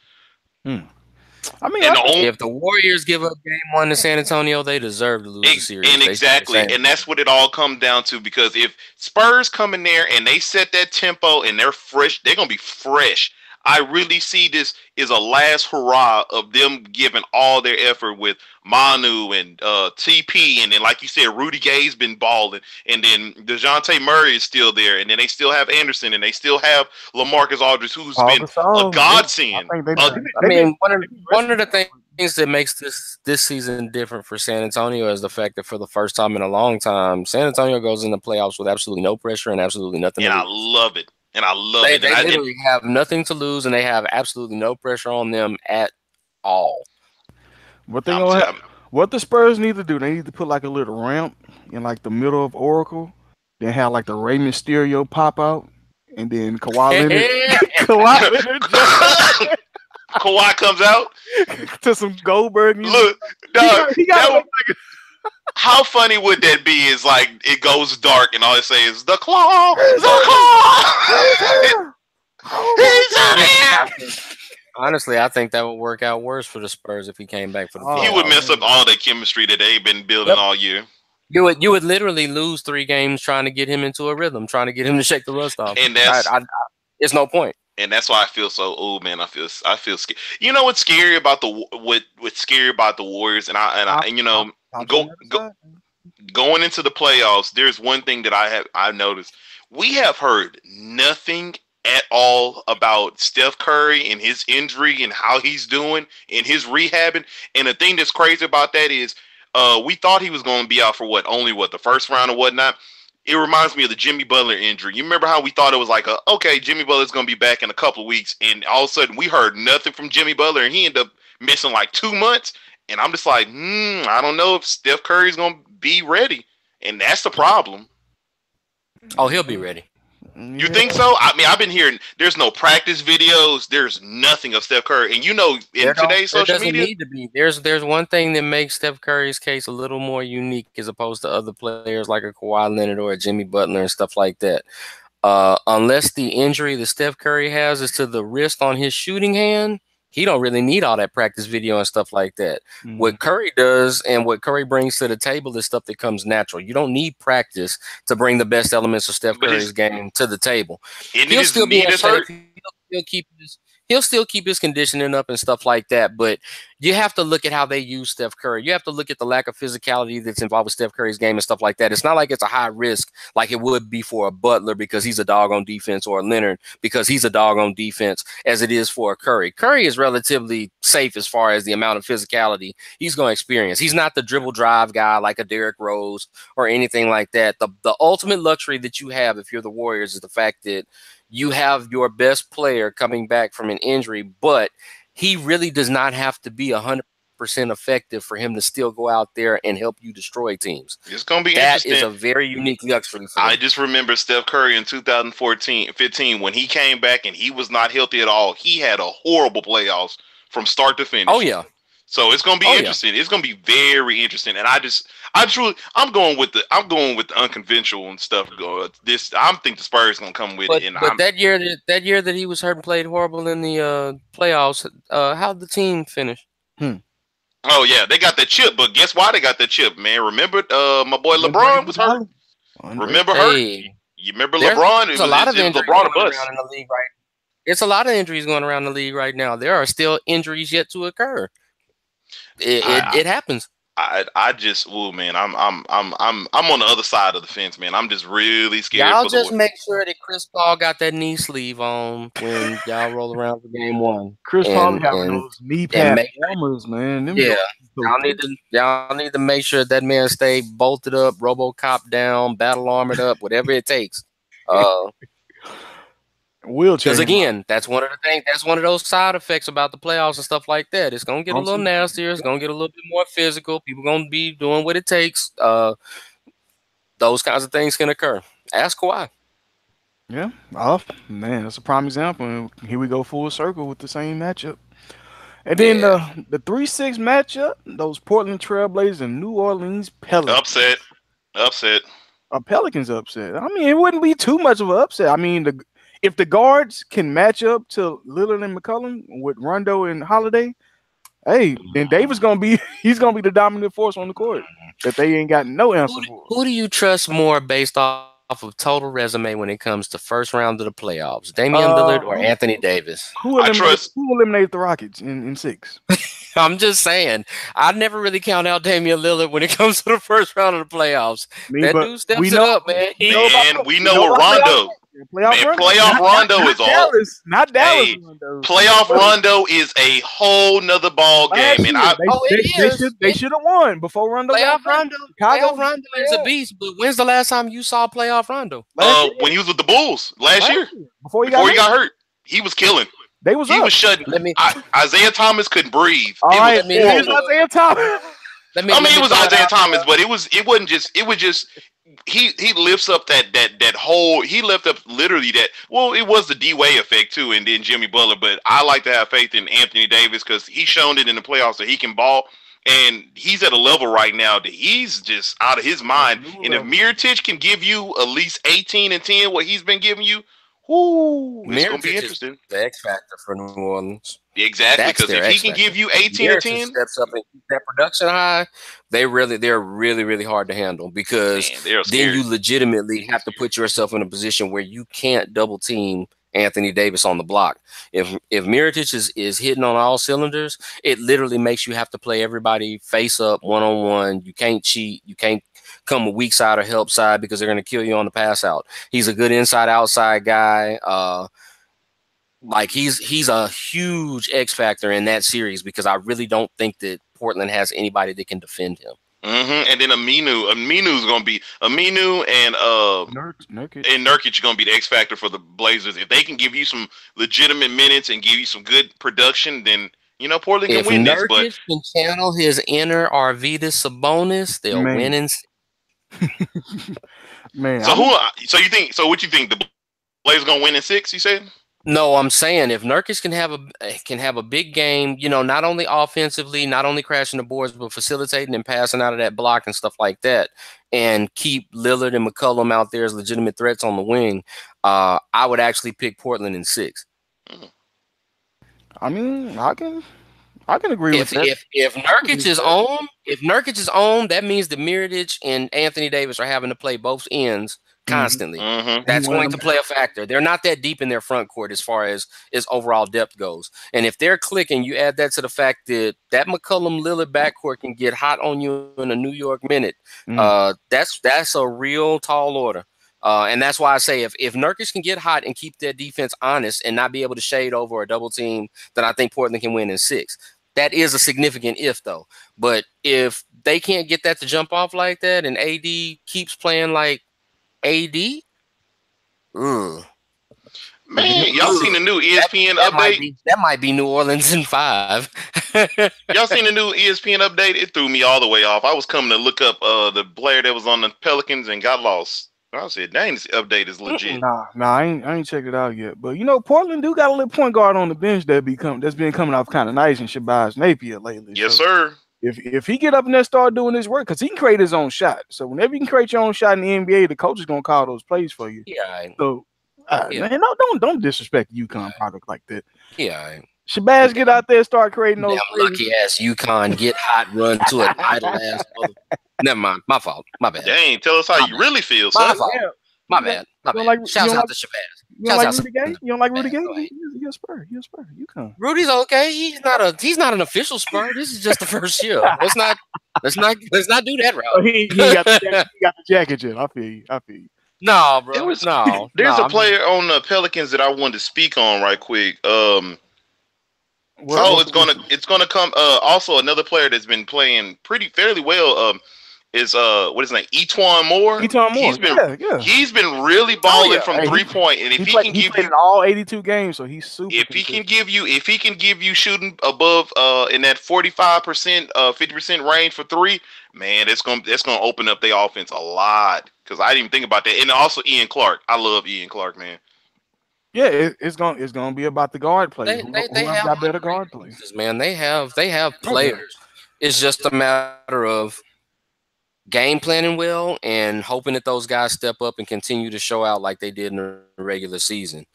I mean, And the only, If the Warriors give up game 1 to San Antonio, they deserve to lose the series. and exactly, and that's what it all comes down to. Because if Spurs come in there and they set that tempo and they're fresh, they're gonna be fresh. I really see this is a last hurrah of them giving all their effort with Manu and TP, and then like you said, Rudy Gay's been balling, and then DeJounte Murray is still there, and then they still have Anderson, and they still have LaMarcus Aldridge, who's been a godsend. I mean, one of the things that makes this season different for San Antonio is the fact that for the first time in a long time, San Antonio goes in the playoffs with absolutely no pressure and absolutely nothing. And I love it. And I love it. They literally have nothing to lose, and they have absolutely no pressure on them at all. What the Spurs need to do, they need to put like a little ramp in like the middle of Oracle, then have like the Rey Mysterio pop out, and then Kawhi Leonard, Kawhi comes out to some Goldberg music. Look, dog, how funny would that be? Is like it goes dark and all it say is the claw. Honestly, I think that would work out worse for the Spurs if he came back for the playoffs. He would mess up all the chemistry that they've been building all year. You would literally lose 3 games trying to get him into a rhythm, trying to get him to shake the rust off. And that's it's no point. And that's why I feel so. Oh man, I feel scared. You know what's scary about what's scary about the Warriors, and you know, going into the playoffs. There's one thing that I've noticed. We have heard nothing at all about Steph Curry and his injury and how he's doing and his rehabbing. And the thing that's crazy about that is, we thought he was going to be out for only the first round or whatnot. It reminds me of the Jimmy Butler injury. You remember how we thought it was like, okay, Jimmy Butler's going to be back in a couple of weeks. And all of a sudden we heard nothing from Jimmy Butler and he ended up missing like 2 months. And I'm just like, I don't know if Steph Curry's going to be ready. And that's the problem. Oh, he'll be ready. You think so? I mean, I've been hearing there's no practice videos. There's nothing of Steph Curry. And you know, in today's social media, need to be. There's one thing that makes Steph Curry's case a little more unique as opposed to other players like a Kawhi Leonard or a Jimmy Butler and stuff like that. Unless the injury that Steph Curry has is to the wrist on his shooting hand, he don't really need all that practice video and stuff like that. Mm-hmm. What Curry does and what Curry brings to the table is stuff that comes natural. You don't need practice to bring the best elements of Steph Curry's game to the table. He'll still be hurt. He'll still keep his conditioning up and stuff like that, but you have to look at how they use Steph Curry. You have to look at the lack of physicality that's involved with Steph Curry's game and stuff like that. It's not like it's a high risk like it would be for a Butler because he's a dog on defense or a Leonard because he's a dog on defense as it is for a Curry. Curry is relatively safe as far as the amount of physicality he's going to experience. He's not the dribble drive guy like a Derrick Rose or anything like that. The ultimate luxury that you have if you're the Warriors is the fact that you have your best player coming back from an injury, but he really does not have to be 100% effective for him to still go out there and help you destroy teams. It's going to be interesting. That is a very unique luxury. I just remember Steph Curry in 2014-15 when he came back and he was not healthy at all. He had a horrible playoffs from start to finish. Oh, yeah. So it's gonna be interesting. Yeah. It's gonna be very interesting, and I'm going with the unconventional and stuff. I think the Spurs gonna come with it. But that year that he was hurt and played horrible in the playoffs, how'd the team finish? Oh yeah, they got the chip, but guess why they got the chip, man? Remember, my boy LeBron was hurt. Remember hurt? You remember LeBron? There's a lot of injuries going around in the league right now. It's a lot of injuries going around the league right now. There are still injuries yet to occur. It happens. I just, man, I'm on the other side of the fence, man. I'm just really scared. Y'all just make sure that Chris Paul got that knee sleeve on when y'all roll around for game 1. Chris Paul got those knee pad warmers, man. Y'all need to make sure that man stay bolted up, RoboCop down, battle armored up, whatever it takes. Because again, that's one of the things. That's one of those side effects about the playoffs and stuff like that. It's gonna get a little nastier. It's gonna get a little bit more physical. People gonna be doing what it takes. Those kinds of things can occur. Ask Kawhi. Yeah. Oh man, that's a prime example. And here we go full circle with the same matchup. And then the 3-6 matchup, those Portland Trailblazers and New Orleans Pelicans. Upset. A Pelicans upset. I mean, it wouldn't be too much of an upset. I mean, if the guards can match up to Lillard and McCollum with Rondo and Holiday, hey, then Davis he's gonna be the dominant force on the court that they ain't got no answer for. Who do you trust more based off of total resume when it comes to first round of the playoffs? Damian Lillard or Anthony Davis? Who eliminated the Rockets in 6? I'm just saying, I never really count out Damian Lillard when it comes to the first round of the playoffs. That dude steps up, man. We know what Rondo. Playoff Rondo is all. Not Dallas. Playoff Rondo is a whole nother ball game, and they should have won before Rondo. Playoff Rondo is a beast. But when's the last time you saw playoff Rondo? When he was with the Bulls last year. Before he got hurt, he was killing. He was shutting. Isaiah Thomas couldn't breathe. It was Isaiah Thomas. It was Isaiah Thomas, but it was just he lifts up that whole. He lifted up literally that. Well, it was the D-Wade effect too, and then Jimmy Butler. But I like to have faith in Anthony Davis because he's shown it in the playoffs that he can ball, and he's at a level right now that he's just out of his mind. And if Mirotic can give you at least 18 and 10, what he's been giving you. It's going to be interesting. The X factor for New Orleans. Exactly, because if he can give you 18 or 10, steps up and keep that production high, they're really hard to handle because then you legitimately have to put yourself in a position where you can't double team Anthony Davis on the block. If Mirotic is hitting on all cylinders, it literally makes you have to play everybody face up, one-on-one. You can't cheat. You can't come a weak side or help side because they're going to kill you on the pass out. He's a good inside outside guy. He's a huge X factor in that series because I really don't think that Portland has anybody that can defend him. And then Aminu's going to be Aminu and Nurkic going to be the X factor for the Blazers. If they can give you some legitimate minutes and give you some good production, then Portland can win this. But if Nurkic can channel his inner Arvydas Sabonis, they'll win in. Man, what you think the Blazers gonna win in 6? You said? No, I'm saying if Nurkic can have a big game, not only offensively, not only crashing the boards, but facilitating and passing out of that block and stuff like that, and keep Lillard and McCollum out there as legitimate threats on the wing, I would actually pick Portland in 6. I mean, I can agree with that. If Nurkic is on, that means that Mirotic and Anthony Davis are having to play both ends constantly. That's going to play a factor. They're not that deep in their front court as far as overall depth goes. And if they're clicking, you add that to the fact that McCollum Lillard backcourt can get hot on you in a New York minute. That's a real tall order. And that's why I say if Nurkic can get hot and keep their defense honest and not be able to shade over a double team, then I think Portland can win in 6. That is a significant if, though. But if they can't get that to jump off like that and AD keeps playing like AD, man, y'all seen the new ESPN update? That might be New Orleans in 5. Y'all seen the new ESPN update? It threw me all the way off. I was coming to look up the player that was on the Pelicans and got lost. I said, dang, this update is legit. Nah, I ain't checked it out yet. But Portland do got a little point guard on the bench that's been coming off kind of nice in Shabazz Napier lately. Yes, sir. If he get up and start doing his work, because he can create his own shot. So whenever you can create your own shot in the NBA, the coach is gonna call those plays for you. Yeah. So man, don't disrespect UConn product like that. Yeah. Shabazz, get out there, start creating those. Lucky ass UConn get hot, run to an idle ass. Never mind. My fault. My bad. Dang, tell us how you really feel, son. My bad. Shouts out to Shabazz. You don't like Rudy Gay? You don't like Rudy Gay? You're a Spur. UConn. Rudy's okay. He's not an official Spur. This is just the first year. Let's not do that route. He got the jacket yet. I feel you. No, bro. There's a player on the Pelicans that I wanted to speak on right quick. It's gonna come. Also, another player that's been playing fairly well. Is what is his name? E'Twaun Moore. He's been really balling from 3-point, and if he can give you all 82 games, so he's super. If he can give you shooting above in that 45%, 50% range for 3, man, that's gonna open up their offense a lot. Because I didn't even think about that, and also Ian Clark. I love Ian Clark, man. Yeah, it's gonna be about the guard play. They Whoever have got better guard play. man. They have Okay. players. It's just a matter of game planning well and hoping that those guys step up and continue to show out like they did in the regular season.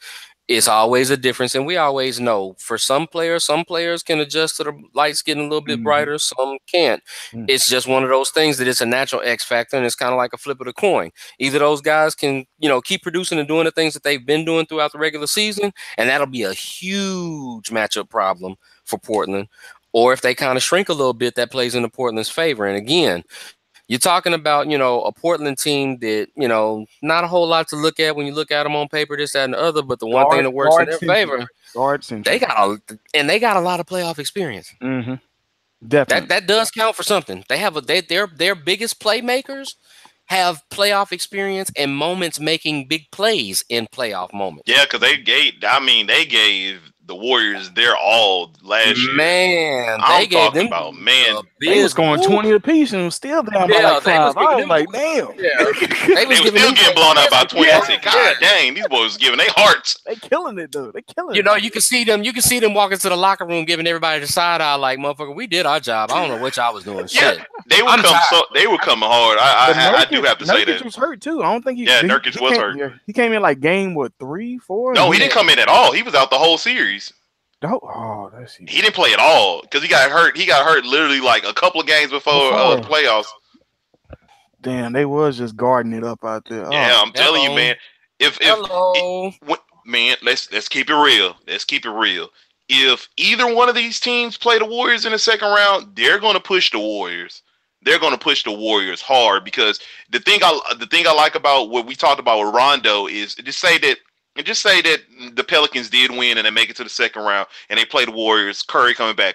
It's always a difference, and we always know for some players can adjust to the lights getting a little bit brighter, some can't. It's just one of those things that it's a natural X factor, and it's kind of like a flip of the coin. Either those guys can, keep producing and doing the things that they've been doing throughout the regular season, and that'll be a huge matchup problem for Portland. Or if they kind of shrink a little bit, that plays into Portland's favor. And again, you're talking about, a Portland team that, not a whole lot to look at when you look at them on paper, this, that, and the other. But the one thing that works in their favor, they got a lot of playoff experience. Mm-hmm. Definitely. That does count for something. They have their biggest playmakers have playoff experience and moments making big plays in playoff moments. Yeah, because they gave the Warriors their all last year. Man, I'm talking about, they was going 20 apiece and still down by like 5. I was like, damn. Yeah. they was still getting blown out by 20. I said, God dang, these boys was giving their hearts. They killing it, though. They killing it. You can see them walking to the locker room, giving everybody the side eye, like, motherfucker, we did our job. I don't know what y'all was doing. Yeah, shit. They were coming hard. I do have to say that. Nurkic was hurt too. I don't think Nurkic was hurt. Yeah, he came in like game 3, 4. No, he didn't come in at all. He was out the whole series. He didn't play at all because he got hurt. He got hurt literally like a couple of games before the playoffs. Damn, they was just guarding it up out there. Yeah, I'm telling you, man. Man, let's keep it real. Let's keep it real. If either one of these teams play the Warriors in the second round, they're going to push the Warriors. They're going to push the Warriors hard because the thing I like about what we talked about with Rondo is just say that the Pelicans did win and they make it to the second round and they play the Warriors. Curry coming back,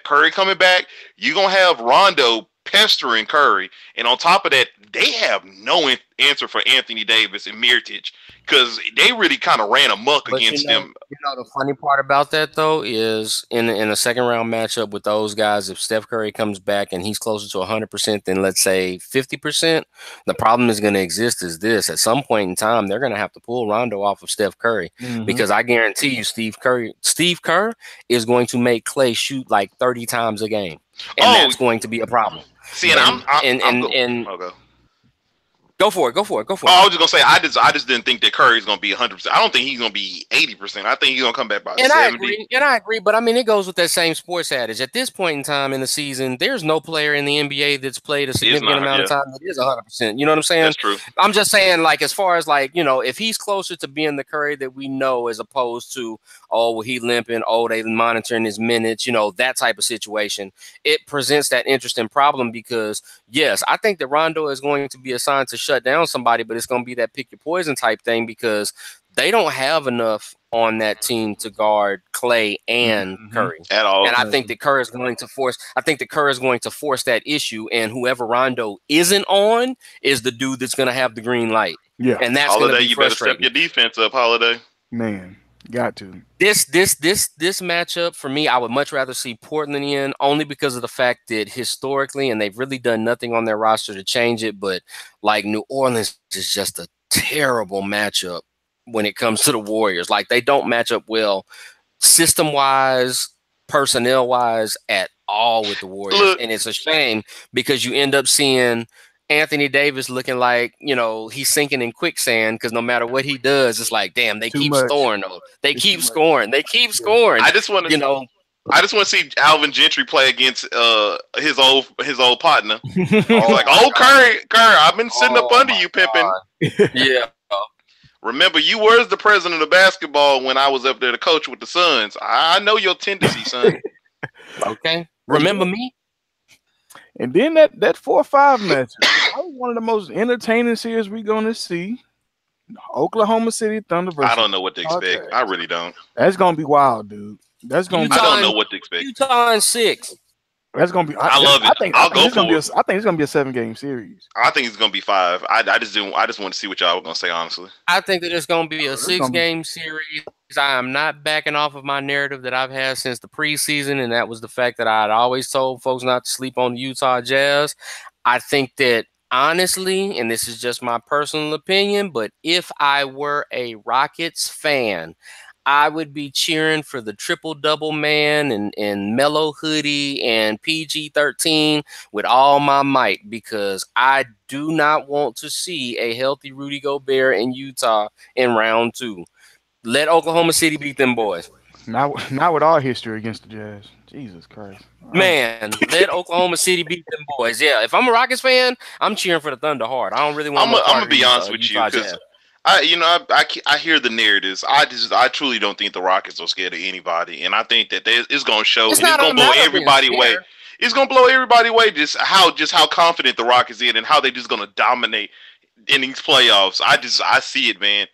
you're going to have Rondo pestering Curry. And on top of that, they have no answer for Anthony Davis and Mirotic because they really kind of ran amok against them. The funny part about that, though, is in a second round matchup with those guys, if Steph Curry comes back and he's closer to 100% than, let's say, 50%, the problem is going to exist is this. At some point in time, they're going to have to pull Rondo off of Steph Curry because I guarantee you Steve Kerr is going to make Klay shoot like 30 times a game. And that's going to be a problem. See, and Go for it. I was just gonna say, I just didn't think that Curry's gonna be 100%. I don't think he's gonna be 80%. I think he's gonna come back by 70. I agree. But I mean, it goes with that same sports adage. At this point in time in the season, there's no player in the NBA that's played a significant amount of time that is 100%. You know what I'm saying? That's true. I'm just saying, like, as far as like, if he's closer to being the Curry that we know, as opposed to, he limping, they monitoring his minutes, that type of situation, it presents that interesting problem because yes, I think that Rondo is going to be assigned to shut down somebody, but it's going to be that pick your poison type thing because they don't have enough on that team to guard Klay and Curry at all. And I think that Kerr is going to force. I think that Kerr is going to force that issue, and whoever Rondo isn't on is the dude that's going to have the green light. Yeah, and that's going to be frustrating. You better step your defense up, Holiday. Man. Got to. This matchup for me, I would much rather see Portland in only because of the fact that historically, and they've really done nothing on their roster to change it, but like New Orleans is just a terrible matchup when it comes to the Warriors. Like they don't match up well system-wise, personnel-wise at all with the Warriors. And it's a shame because you end up seeing Anthony Davis looking like, he's sinking in quicksand because no matter what he does, it's like, damn, they keep scoring though. They keep scoring. They keep scoring. I just want to, I just want to see Alvin Gentry play against his old partner. Like, Curry, I've been sitting up under you, pimping. Yeah. Remember, you were the president of basketball when I was up there to coach with the Suns. I know your tendency, son. Okay. Remember me? And then that 4-5 match, probably one of the most entertaining series we're going to see. Oklahoma City Thunder versus I don't know what to expect. I really don't. That's going to be wild, dude. That's going to be. I don't know what to expect. Utah in 6. That's going to be. I love it. I think it's going to be a 7-game series. I think it's going to be 5. I just want to see what y'all were going to say, honestly. I think that it's going to be a 6-game series. I am not backing off of my narrative that I've had since the preseason, and that was the fact that I had always told folks not to sleep on the Utah Jazz. I think that, honestly, and this is just my personal opinion, but if I were a Rockets fan, I would be cheering for the triple-double man and Mellow Hoodie and PG-13 with all my might, because I do not want to see a healthy Rudy Gobert in Utah in round 2. Let Oklahoma City beat them boys. Not with our history against the Jazz. Jesus Christ. Man, let Oklahoma City beat them boys. Yeah, if I'm a Rockets fan, I'm cheering for the Thunder hard. I don't really want to. I'm gonna be honest with you, because I hear the narratives. I truly don't think the Rockets are scared of anybody, and I think that it's gonna show. It's gonna blow everybody away. It's gonna blow everybody away. Just how confident the Rockets is and how they just gonna dominate in these playoffs. I see it, man.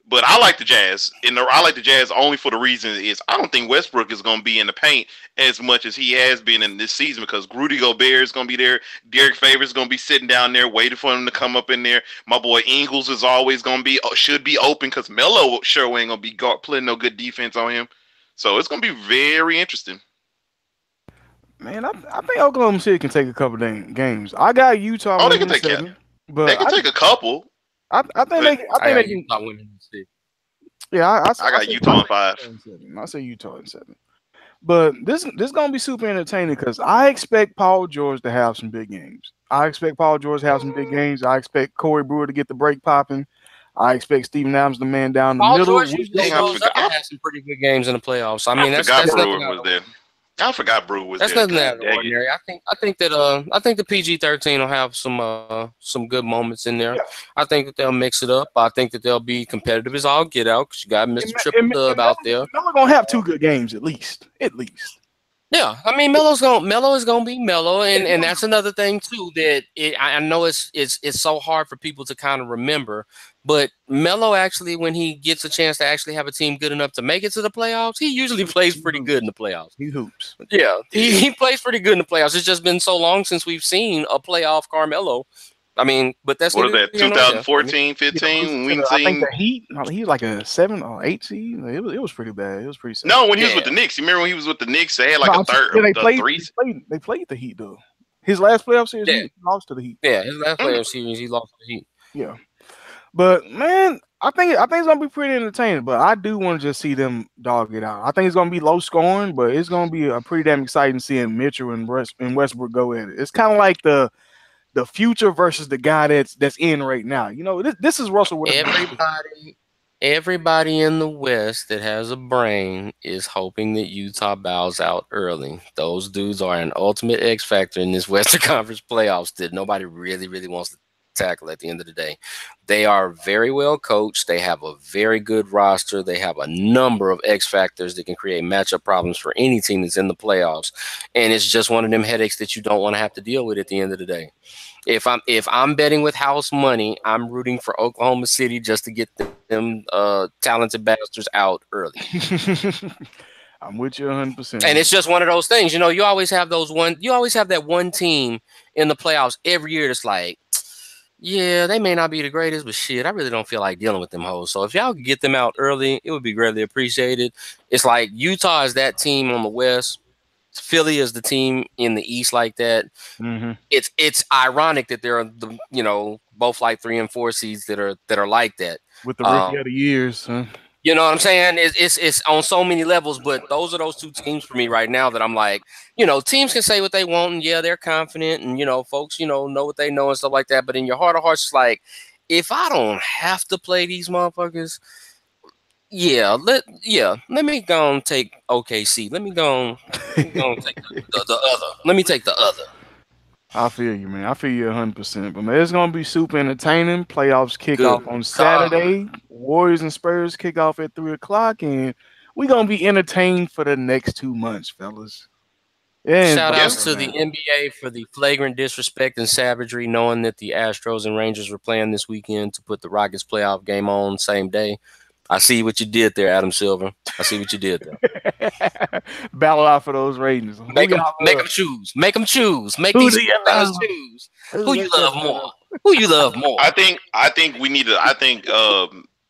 But I like the Jazz, and I like the Jazz only for the reason is I don't think Westbrook is going to be in the paint as much as he has been in this season, because Rudy Gobert is going to be there. Derek Favors is going to be sitting down there waiting for him to come up in there. My boy Ingles is always going to should be open, because Melo sure ain't going to be playing no good defense on him. So it's going to be very interesting. Man, I think Oklahoma City can take a couple of games. I got Utah. Oh, they can take it. But they can take a couple. I think they can. Utah winning 6. Yeah, I got Utah in 5. I say Utah in 7. But this gonna be super entertaining, because I expect Paul George to have some big games. I expect Corey Brewer to get the break popping. I expect Steven Adams, the man down the middle. George usually goes up and has some pretty good games in the playoffs. I mean, that's Brewer was there. I forgot Brew was That's there. nothing out of the ordinary. I think that the PG-13 will have some good moments in there. Yeah. I think that they'll mix it up. I think that they'll be competitive as all get out, because you got Mr. Triple Dub out there. Melo gonna have 2 good games at least. Yeah, I mean Melo is gonna be Melo, and that's another thing too that I know it's so hard for people to kind of remember, but Melo actually, when he gets a chance to actually have a team good enough to make it to the playoffs, he usually plays pretty good in the playoffs. He hoops. Yeah, he plays pretty good in the playoffs. It's just been so long since we've seen a playoff Carmelo. I mean, but that's what was that 2014, 15? We I think the Heat. He was like a 7 or 8 seed. It was pretty bad. It was pretty sad. No, when he was with the Knicks. You remember when he was with the Knicks? They had like a third. Yeah, they played the Heat though. His last playoff series, he lost to the Heat. Yeah, his last playoff series, he lost to the Heat. Yeah, but man, I think it's gonna be pretty entertaining. But I do want to just see them dog it out. I think it's gonna be low scoring, but it's gonna be a pretty damn exciting seeing Mitchell and Westbrook go at it. It's kind of like the future versus the guy that's in right now. You know, this is Russell Westbrook. Everybody in the West that has a brain is hoping that Utah bows out early. Those dudes are an ultimate X factor in this Western Conference playoffs that nobody really, really wants to tackle at the end of the day. They are very well coached. They have a very good roster. They have a number of X factors that can create matchup problems for any team that's in the playoffs. And it's just one of them headaches that you don't want to have to deal with at the end of the day. If I'm betting with house money, I'm rooting for Oklahoma City just to get them talented bastards out early. I'm with you 100%. And it's just one of those things, you know. You always have that one team in the playoffs every year that's like, yeah, they may not be the greatest, but shit, I really don't feel like dealing with them hoes. So if y'all could get them out early, it would be greatly appreciated. It's like Utah is that team on the West. Philly is the team in the East like that. Mm-hmm. It's ironic that there are both like 3 and 4 seeds that are like that. With the rookie of the years, huh? You know what I'm saying? It's on so many levels, but those are those 2 teams for me right now that I'm like, you know, teams can say what they want, and yeah, they're confident, and you know, folks, you know what they know and stuff like that. But in your heart of hearts, it's like, if I don't have to play these motherfuckers, let me go and take OKC. Let me go and take the other. Let me take the other. I feel you, man. I feel you 100%. But man, it's gonna be super entertaining. Playoffs kick off on Saturday. Warriors and Spurs kick off at 3:00, and we're gonna be entertained for the next 2 months, fellas. Yeah, shout outs to the NBA for the flagrant disrespect and savagery, knowing that the Astros and Rangers were playing this weekend to put the Rockets playoff game on same day. I see what you did there, Adam Silver. I see what you did there. Battle out for those Rangers. Make them choose. Make them choose. Make these guys choose. Who you love more? Who you love more? I think we need to. I think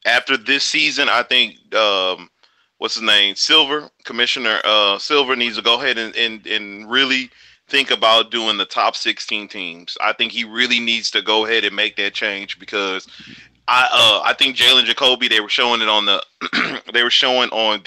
after this season, I think what's his name? Commissioner Silver needs to go ahead and really think about doing the top 16 teams. I think he really needs to go ahead and make that change, because I think Jalen Jacoby, they were showing it on the they were showing on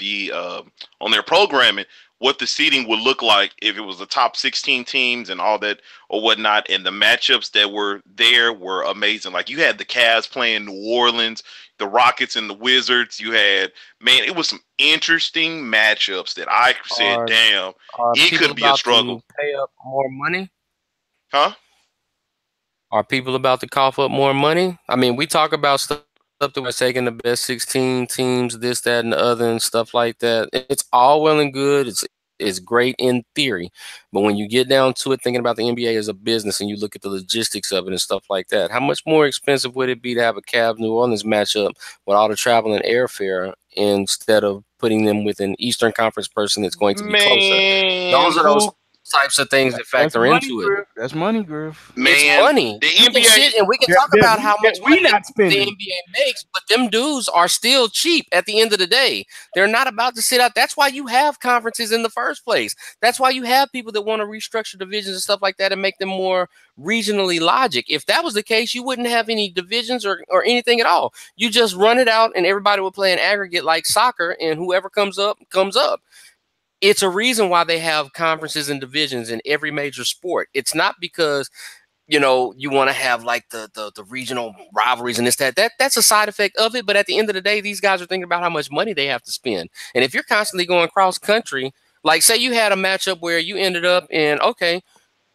their programming what the seeding would look like if it was the top 16 teams and all that or whatnot. And the matchups that were there were amazing. Like you had the Cavs playing New Orleans, the Rockets and the Wizards. You had, man, it was some interesting matchups that I said, damn, it could be a struggle. Pay up more money? Huh? Are people about to cough up more money? I mean, we talk about stuff that we're taking the best 16 teams, this, that, and the other, and stuff like that. It's all well and good. It's great in theory, but when you get down to it, thinking about the NBA as a business, and you look at the logistics of it and stuff like that, how much more expensive would it be to have a Cavs New Orleans matchup with all the travel and airfare instead of putting them with an Eastern Conference person that's going to be closer? Those are those types of things that factor into it. That's money, Griff. Man, it's money. The NBA, and we can talk about how much money not the NBA makes, but them dudes are still cheap at the end of the day. They're not about to sit out. That's why you have conferences in the first place. That's why you have people that want to restructure divisions and stuff like that and make them more regionally logic. If that was the case, you wouldn't have any divisions or anything at all. You just run it out and everybody would play an aggregate like soccer, and whoever comes up, comes up. It's a reason why they have conferences and divisions in every major sport. It's not because, you want to have like the regional rivalries and this, that's a side effect of it. But at the end of the day, these guys are thinking about how much money they have to spend. And if you're constantly going cross country, like say you had a matchup where you ended up in, okay,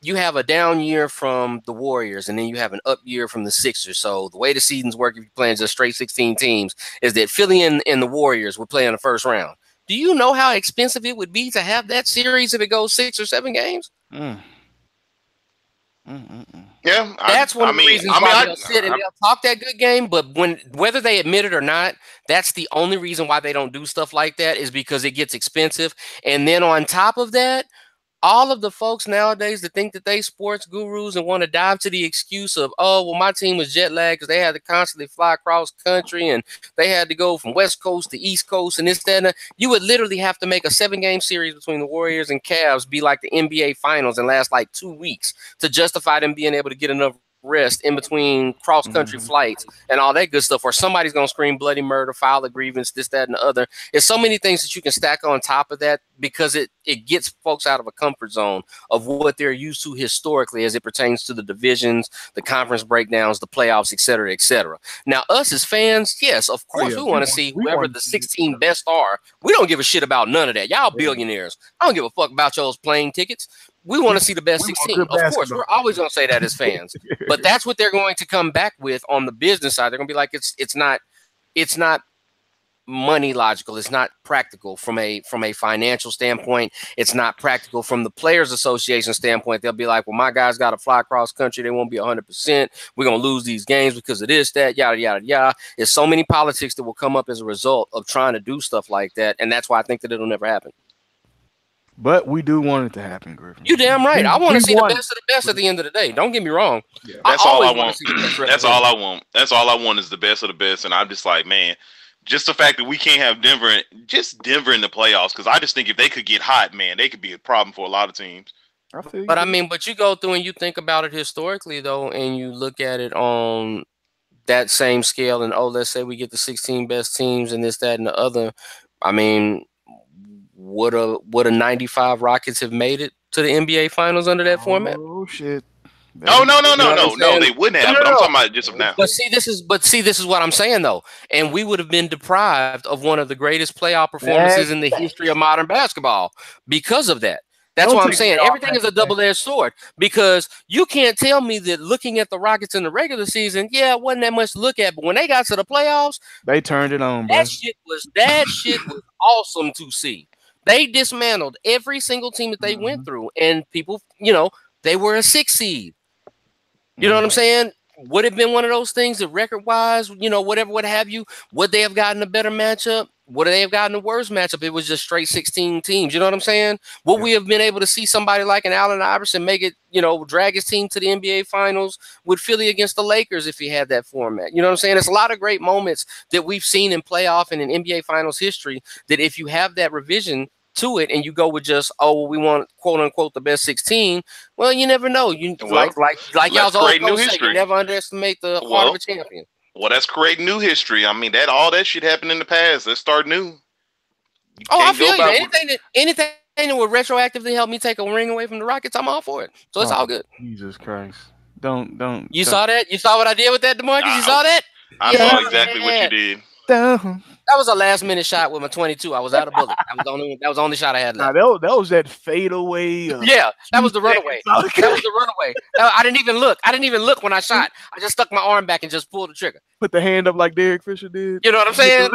you have a down year from the Warriors and then you have an up year from the Sixers. So the way the seasons work, if you're playing just straight 16 teams, is that Philly and the Warriors would play in the first round. Do you know how expensive it would be to have that series if it goes 6 or 7 games? Yeah, that's one of the reasons why they'll sit and they'll talk that good game. But whether they admit it or not, that's the only reason why they don't do stuff like that, is because it gets expensive. And then on top of that, all of the folks nowadays that think that they sports gurus and want to dive to the excuse of, oh, well, my team was jet lagged because they had to constantly fly across country and they had to go from West Coast to East Coast and this, that, and that. You would literally have to make a 7-game series between the Warriors and Cavs be like the NBA Finals and last like 2 weeks to justify them being able to get enough rest in between cross-country flights and all that good stuff, or somebody's going to scream bloody murder, file a grievance, this, that, and the other. There's so many things that you can stack on top of that because it gets folks out of a comfort zone of what they're used to historically as it pertains to the divisions, the conference breakdowns, the playoffs, et cetera, et cetera. Now, us as fans, yes, of course, we want to see whoever the 16 best are. We don't give a shit about none of that. Y'all billionaires. I don't give a fuck about y'all's plane tickets. We want to see the best 16. Of course, we're always going to say that as fans. But that's what they're going to come back with on the business side. They're going to be like, it's not money logical. It's not practical from a financial standpoint. It's not practical from the Players Association standpoint. They'll be like, well, my guys got to fly across country. They won't be 100%. We're going to lose these games because of this, that, yada, yada, yada. There's so many politics that will come up as a result of trying to do stuff like that. And that's why I think that it'll never happen. But we do want it to happen, Griffin. You damn right. I want to see the best of the best at the end of the day. Don't get me wrong. Yeah. That's all I want. That's all I want. That's all I want is the best of the best. And I'm just like, man, just the fact that we can't have Denver in the playoffs, because I just think if they could get hot, man, they could be a problem for a lot of teams. But I mean, but you go through and you think about it historically, though, and you look at it on that same scale and, oh, let's say we get the 16 best teams and this, that, and the other. I mean, would a 95 Rockets have made it to the NBA Finals under that format? Oh shit! No, they wouldn't have. But I'm talking about just of now. But see, this is what I'm saying though, and we would have been deprived of one of the greatest playoff performances in the history of modern basketball because of that. That's why I'm saying everything is a double-edged sword, because you can't tell me that looking at the Rockets in the regular season, it wasn't that much to look at, but when they got to the playoffs, they turned it on. That shit was awesome to see. They dismantled every single team that they went through, and people, they were a 6 seed. You know what I'm saying? Would it have been one of those things that record-wise, whatever, what have you, would they have gotten a better matchup? Would they have gotten a worse matchup? It was just straight 16 teams. You know what I'm saying? Would we have been able to see somebody like an Allen Iverson make it, drag his team to the NBA Finals with Philly against the Lakers if he had that format? You know what I'm saying? It's a lot of great moments that we've seen in playoff and in NBA Finals history that if you have that revision to it and you go with just, we want quote unquote the best 16, well, you never know. Like y'all's old folks say, you never underestimate the heart of a champion. Well, that's creating new history. I mean, that all that shit happened in the past. Let's start new. I feel you. Anything that would retroactively help me take a ring away from the Rockets, I'm all for it. So it's all good. Jesus Christ. Don't. You saw that? You saw what I did with that, DeMarcus? You saw that? I saw exactly what you did. That was a last minute shot with my 22. I was out of bullet. That was the only shot I had left. Nah, that was that fadeaway. Yeah, that was the runaway. That was the runaway. I didn't even look. I didn't even look when I shot. I just stuck my arm back and just pulled the trigger. Put the hand up like Derek Fisher did. You know what I'm saying?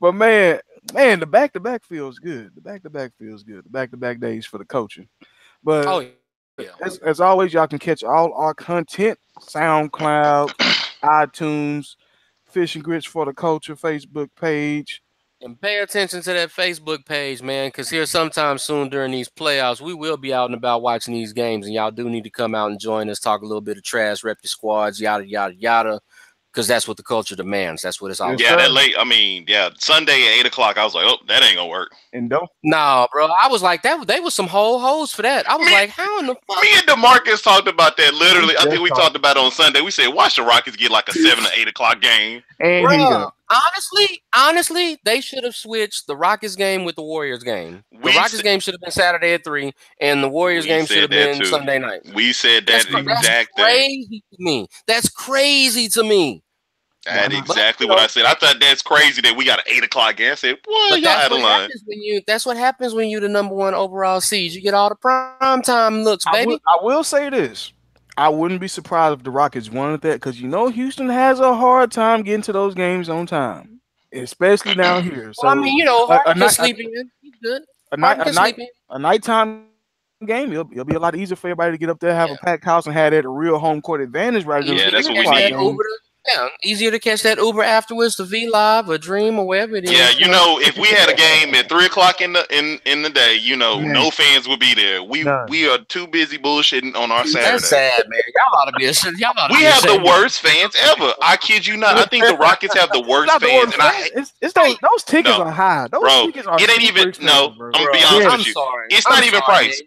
But man, the back-to-back feels good. The back-to-back feels good. The back-to-back days for the coaching. But as always, y'all can catch all our content, SoundCloud, iTunes, Fish and Grits for the Culture Facebook page. And pay attention to that Facebook page, man, because here sometime soon during these playoffs, we will be out and about watching these games, and y'all do need to come out and join us, talk a little bit of trash, rep your squads, yada, yada, yada. Because that's what the culture demands. That's what it's all about. Yeah, that late. I mean, Sunday at 8 o'clock, I was like, oh, that ain't gonna work. And don't. No, bro. I was like, they was some whole hoes for that. I was like, how in the fuck? Me and DeMarcus talked about that literally. I think we talked about it on Sunday. We said, watch the Rockets get like a 7 or 8 o'clock game. And bro, honestly, they should have switched the Rockets game with the Warriors game. The Rockets game should have been Saturday at 3, and the Warriors game should have been Sunday night. We said that exact thing. Crazy to me. That's crazy to me. That's exactly what I said. I thought that's crazy that we got an 8 o'clock game. I said, boy, y'all out of line. That's what happens when you're the number 1 overall seed. You get all the prime time looks, baby. I will say this. I wouldn't be surprised if the Rockets wanted that because Houston has a hard time getting to those games on time, especially down here. So I mean, Harden can sleep in. He's good. A nighttime game, it'll be a lot easier for everybody to get up there, have a packed house, and have that real home court advantage rather than that's what we need. Yeah, easier to catch that Uber afterwards, the V Live, or Dream, or wherever it is. Yeah, if we had a game at 3 o'clock in the day, no fans would be there. We are too busy bullshitting on our Saturday. That's sad, man. Y'all ought to be ashamed. We have the worst fans ever. I kid you not. I think the Rockets have the worst fans. Those tickets are high. Those tickets are. It ain't even. No, I'm gonna be honest with you. Sorry. It's not even priced.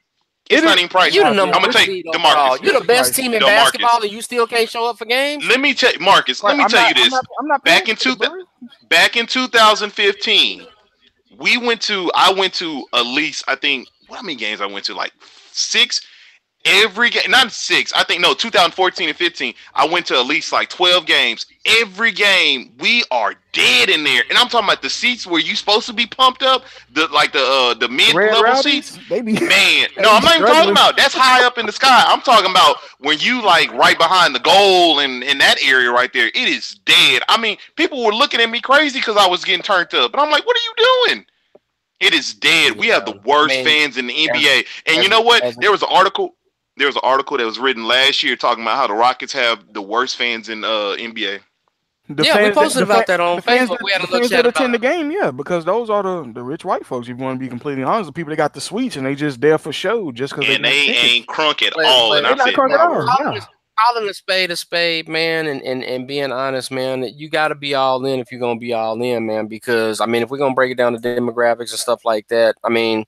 It's not even priced. I'm gonna tell you, DeMarcus. You're the best team in basketball, and you still can't show up for games. Let me tell you, Marcus. Let me tell you this. Back in 2015, I went to at least, I think, how many games I went to? Like 6. Every game, not 6. I think 2014 and 15. I went to at least like 12 games. Every game, we are dead in there, and I'm talking about the seats where you supposed to be pumped up, the mid-level seats. Man, no, I'm not even talking about that's high up in the sky. I'm talking about when you like right behind the goal and in that area right there. It is dead. I mean, people were looking at me crazy because I was getting turned up, but I'm like, what are you doing? It is dead. We have the worst fans in the NBA, and you know what? There was an article that was written last year talking about how the Rockets have the worst fans in NBA. We posted about that on Facebook. We had a little chat attend the game, because those are the rich white folks. If you want to be completely honest, the people that got the suites and they just there for show, just because they ain't crunk at all. And I said, calling a spade, man, and being honest, man, you got to be all in if you're gonna be all in, man. Because I mean, if we're gonna break it down to demographics and stuff like that, I mean,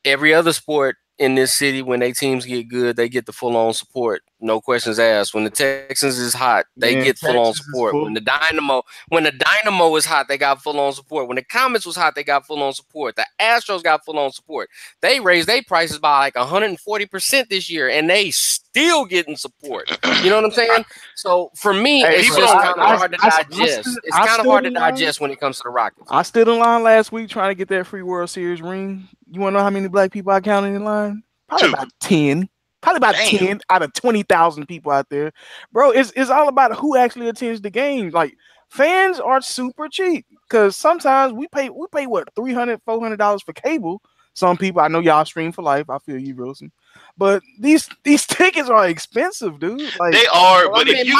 every other sport in this city, when they teams get good, they get the full-on support. No questions asked. When the Texans is hot, they get full-on support. When the Dynamo is hot, they got full-on support. When the Comets was hot, they got full-on support. The Astros got full-on support. They raised their prices by like 140% this year, and they still getting support. You know what I'm saying? So for me, it's just kind of hard to digest. It's kind of hard to digest when it comes to the Rockets. I stood in line last week trying to get that free World Series ring. You want to know how many black people I counted in line? Probably about 10. Probably about 10 out of 20,000 people out there. Bro, it's all about who actually attends the game. Like, fans are super cheap because sometimes we pay what, $300, $400 for cable. Some people, I know y'all stream for life. I feel you, Wilson. But these tickets are expensive, dude. Like, they are, but if you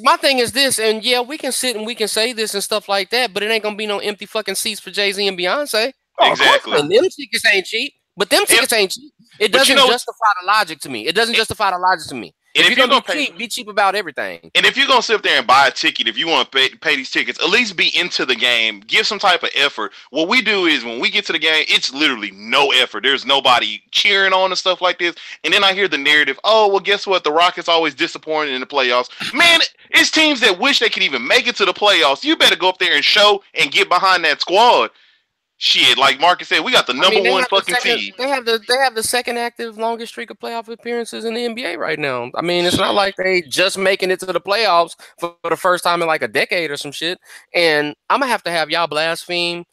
my thing is this, and yeah, we can sit and we can say this and stuff like that, but it ain't gonna be no empty fucking seats for Jay-Z and Beyonce. Exactly. And them tickets ain't cheap. But them tickets ain't cheap. It doesn't justify the logic to me. If you're gonna be cheap about everything. And if you're gonna sit up there and buy a ticket, if you want to pay these tickets, at least be into the game. Give some type of effort. What we do is when we get to the game, it's literally no effort. There's nobody cheering on and stuff like this. And then I hear the narrative, oh, well, guess what? The Rockets always disappointed in the playoffs. Man, it's teams that wish they could even make it to the playoffs. You better go up there and show and get behind that squad. Shit, like Marcus said, we got the number one fucking team. They have the second active longest streak of playoff appearances in the NBA right now. I mean, it's not like they just making it to the playoffs for the first time in like a decade or some shit. And I'm gonna have y'all blaspheme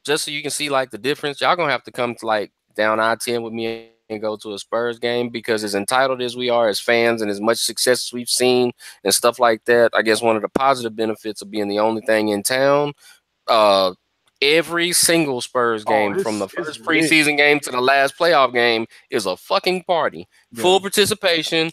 just so you can see like the difference. Y'all gonna have to come to like down I-10 with me and go to a Spurs game, because as entitled as we are as fans and as much success as we've seen and stuff like that, I guess one of the positive benefits of being the only thing in town, every single Spurs game from the first preseason game to the last playoff game is a fucking party. Yeah. Full participation,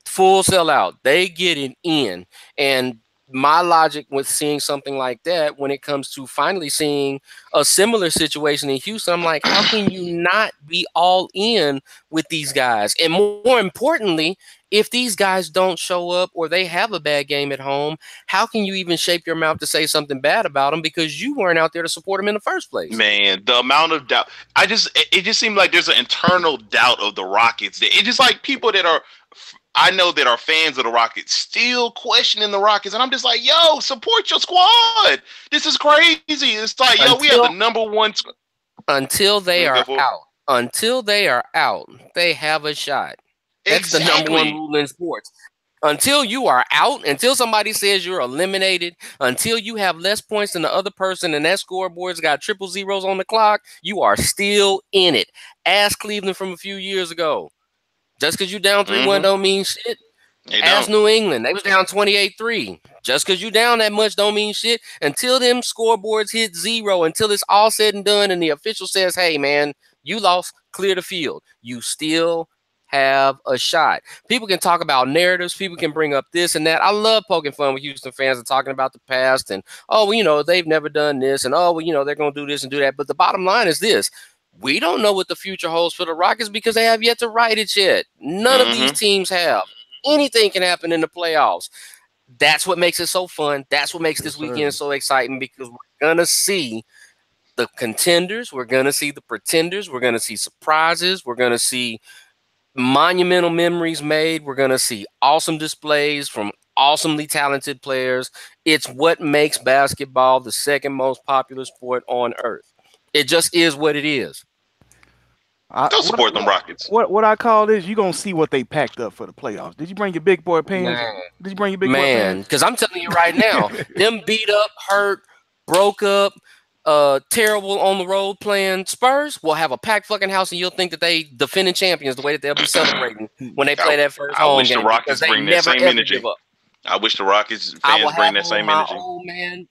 full sellout. They get it in. And my logic with seeing something like that, when it comes to finally seeing a similar situation in Houston, I'm like, how can you not be all in with these guys? And more importantly, if these guys don't show up or they have a bad game at home, how can you even shape your mouth to say something bad about them because you weren't out there to support them in the first place? Man, the amount of doubt. It just seemed like there's an internal doubt of the Rockets. It's just like people that are, I know that are fans of the Rockets still questioning the Rockets. And I'm just like, yo, support your squad. This is crazy. It's like, yo, we have the number one. Until they are out. Until they are out, they have a shot. That's the number one rule in sports. Until you are out, until somebody says you're eliminated, until you have less points than the other person and that scoreboard's got triple zeros on the clock, you are still in it. Ask Cleveland from a few years ago. Just because you down 3-1 don't mean shit. Ask New England. They was down 28-3. Just because you down that much don't mean shit. Until them scoreboards hit zero, until it's all said and done and the official says, hey, man, you lost, clear the field. You still have a shot. People can talk about narratives. People can bring up this and that. I love poking fun with Houston fans and talking about the past and, oh, well, you know, they've never done this and, oh, well, you know, they're going to do this and do that. But the bottom line is this. We don't know what the future holds for the Rockets because they have yet to write it yet. None of these teams have. Anything can happen in the playoffs. That's what makes it so fun. That's what makes this weekend so exciting, because we're going to see the contenders. We're going to see the pretenders. We're going to see surprises. We're going to see monumental memories made. We're going to see awesome displays from awesomely talented players. It's what makes basketball the second most popular sport on earth. It just is what it is. Don't support them Rockets. What I call this, you're going to see what they packed up for the playoffs. Did you bring your big boy pants? Did you bring your big boy pants? Because I'm telling you right now, them beat up, hurt, broke up, terrible on the road playing Spurs will have a packed fucking house, and you'll think that they defending champions the way that they'll be celebrating when they play that first home game. I wish the Rockets bring that same energy. I wish the Rockets fans bring that same energy.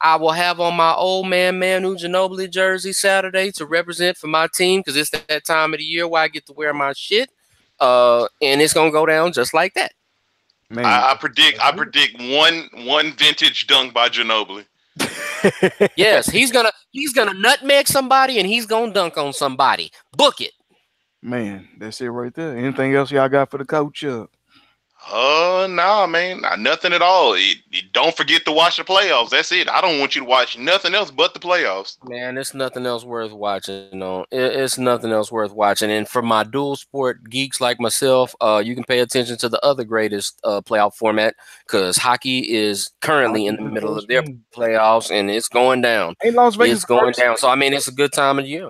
I will have on my old man Manu Ginobili jersey Saturday to represent for my team, because it's that time of the year where I get to wear my shit, and it's gonna go down just like that. Man. I predict one vintage dunk by Ginobili. Yes, he's gonna nutmeg somebody and he's gonna dunk on somebody. Book it. Man, that's it right there. Anything else y'all got for the coach? Nah, man, nothing at all. Don't forget to watch the playoffs. That's it. I don't want you to watch nothing else but the playoffs. Man, it's nothing else worth watching. It's nothing else worth watching. And for my dual sport geeks like myself, you can pay attention to the other greatest playoff format, because hockey is currently in the middle of their playoffs and it's going down. Hey, Las Vegas, it's going down. So I mean, it's a good time of year.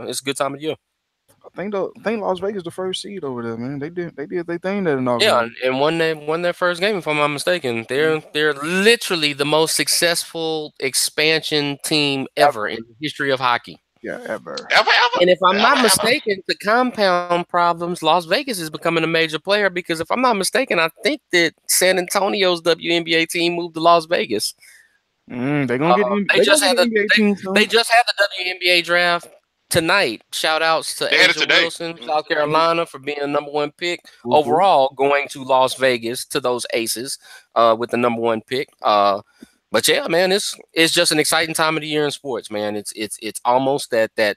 I think Las Vegas the first seed over there, man. They did their thing that inaugural. Yeah, and won their first game, if I'm not mistaken. They're literally the most successful expansion team ever in the history of hockey. Yeah, ever. And if I'm not mistaken, to compound problems, Las Vegas is becoming a major player, because if I'm not mistaken, I think that San Antonio's WNBA team moved to Las Vegas. They're gonna they just had the WNBA draft tonight. Shout outs to Asia Wilson, South Carolina, for being the number one pick overall, going to Las Vegas to those Aces with the number one pick. But yeah, man, it's just an exciting time of the year in sports, man. It's almost that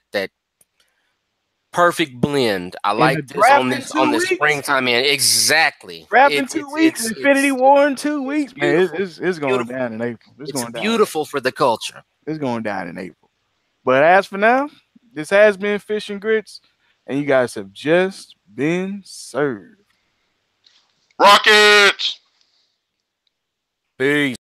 perfect blend. I And like the this draft on in this 2 on the weeks. springtime, man. Exactly. Draft in 2 weeks. Infinity War in 2 weeks, man. beautiful. It's going down in April. It's going down. beautiful for the culture. It's going down in April. But as for now, this has been Fish and Grits, and you guys have just been served. Rockets. Peace.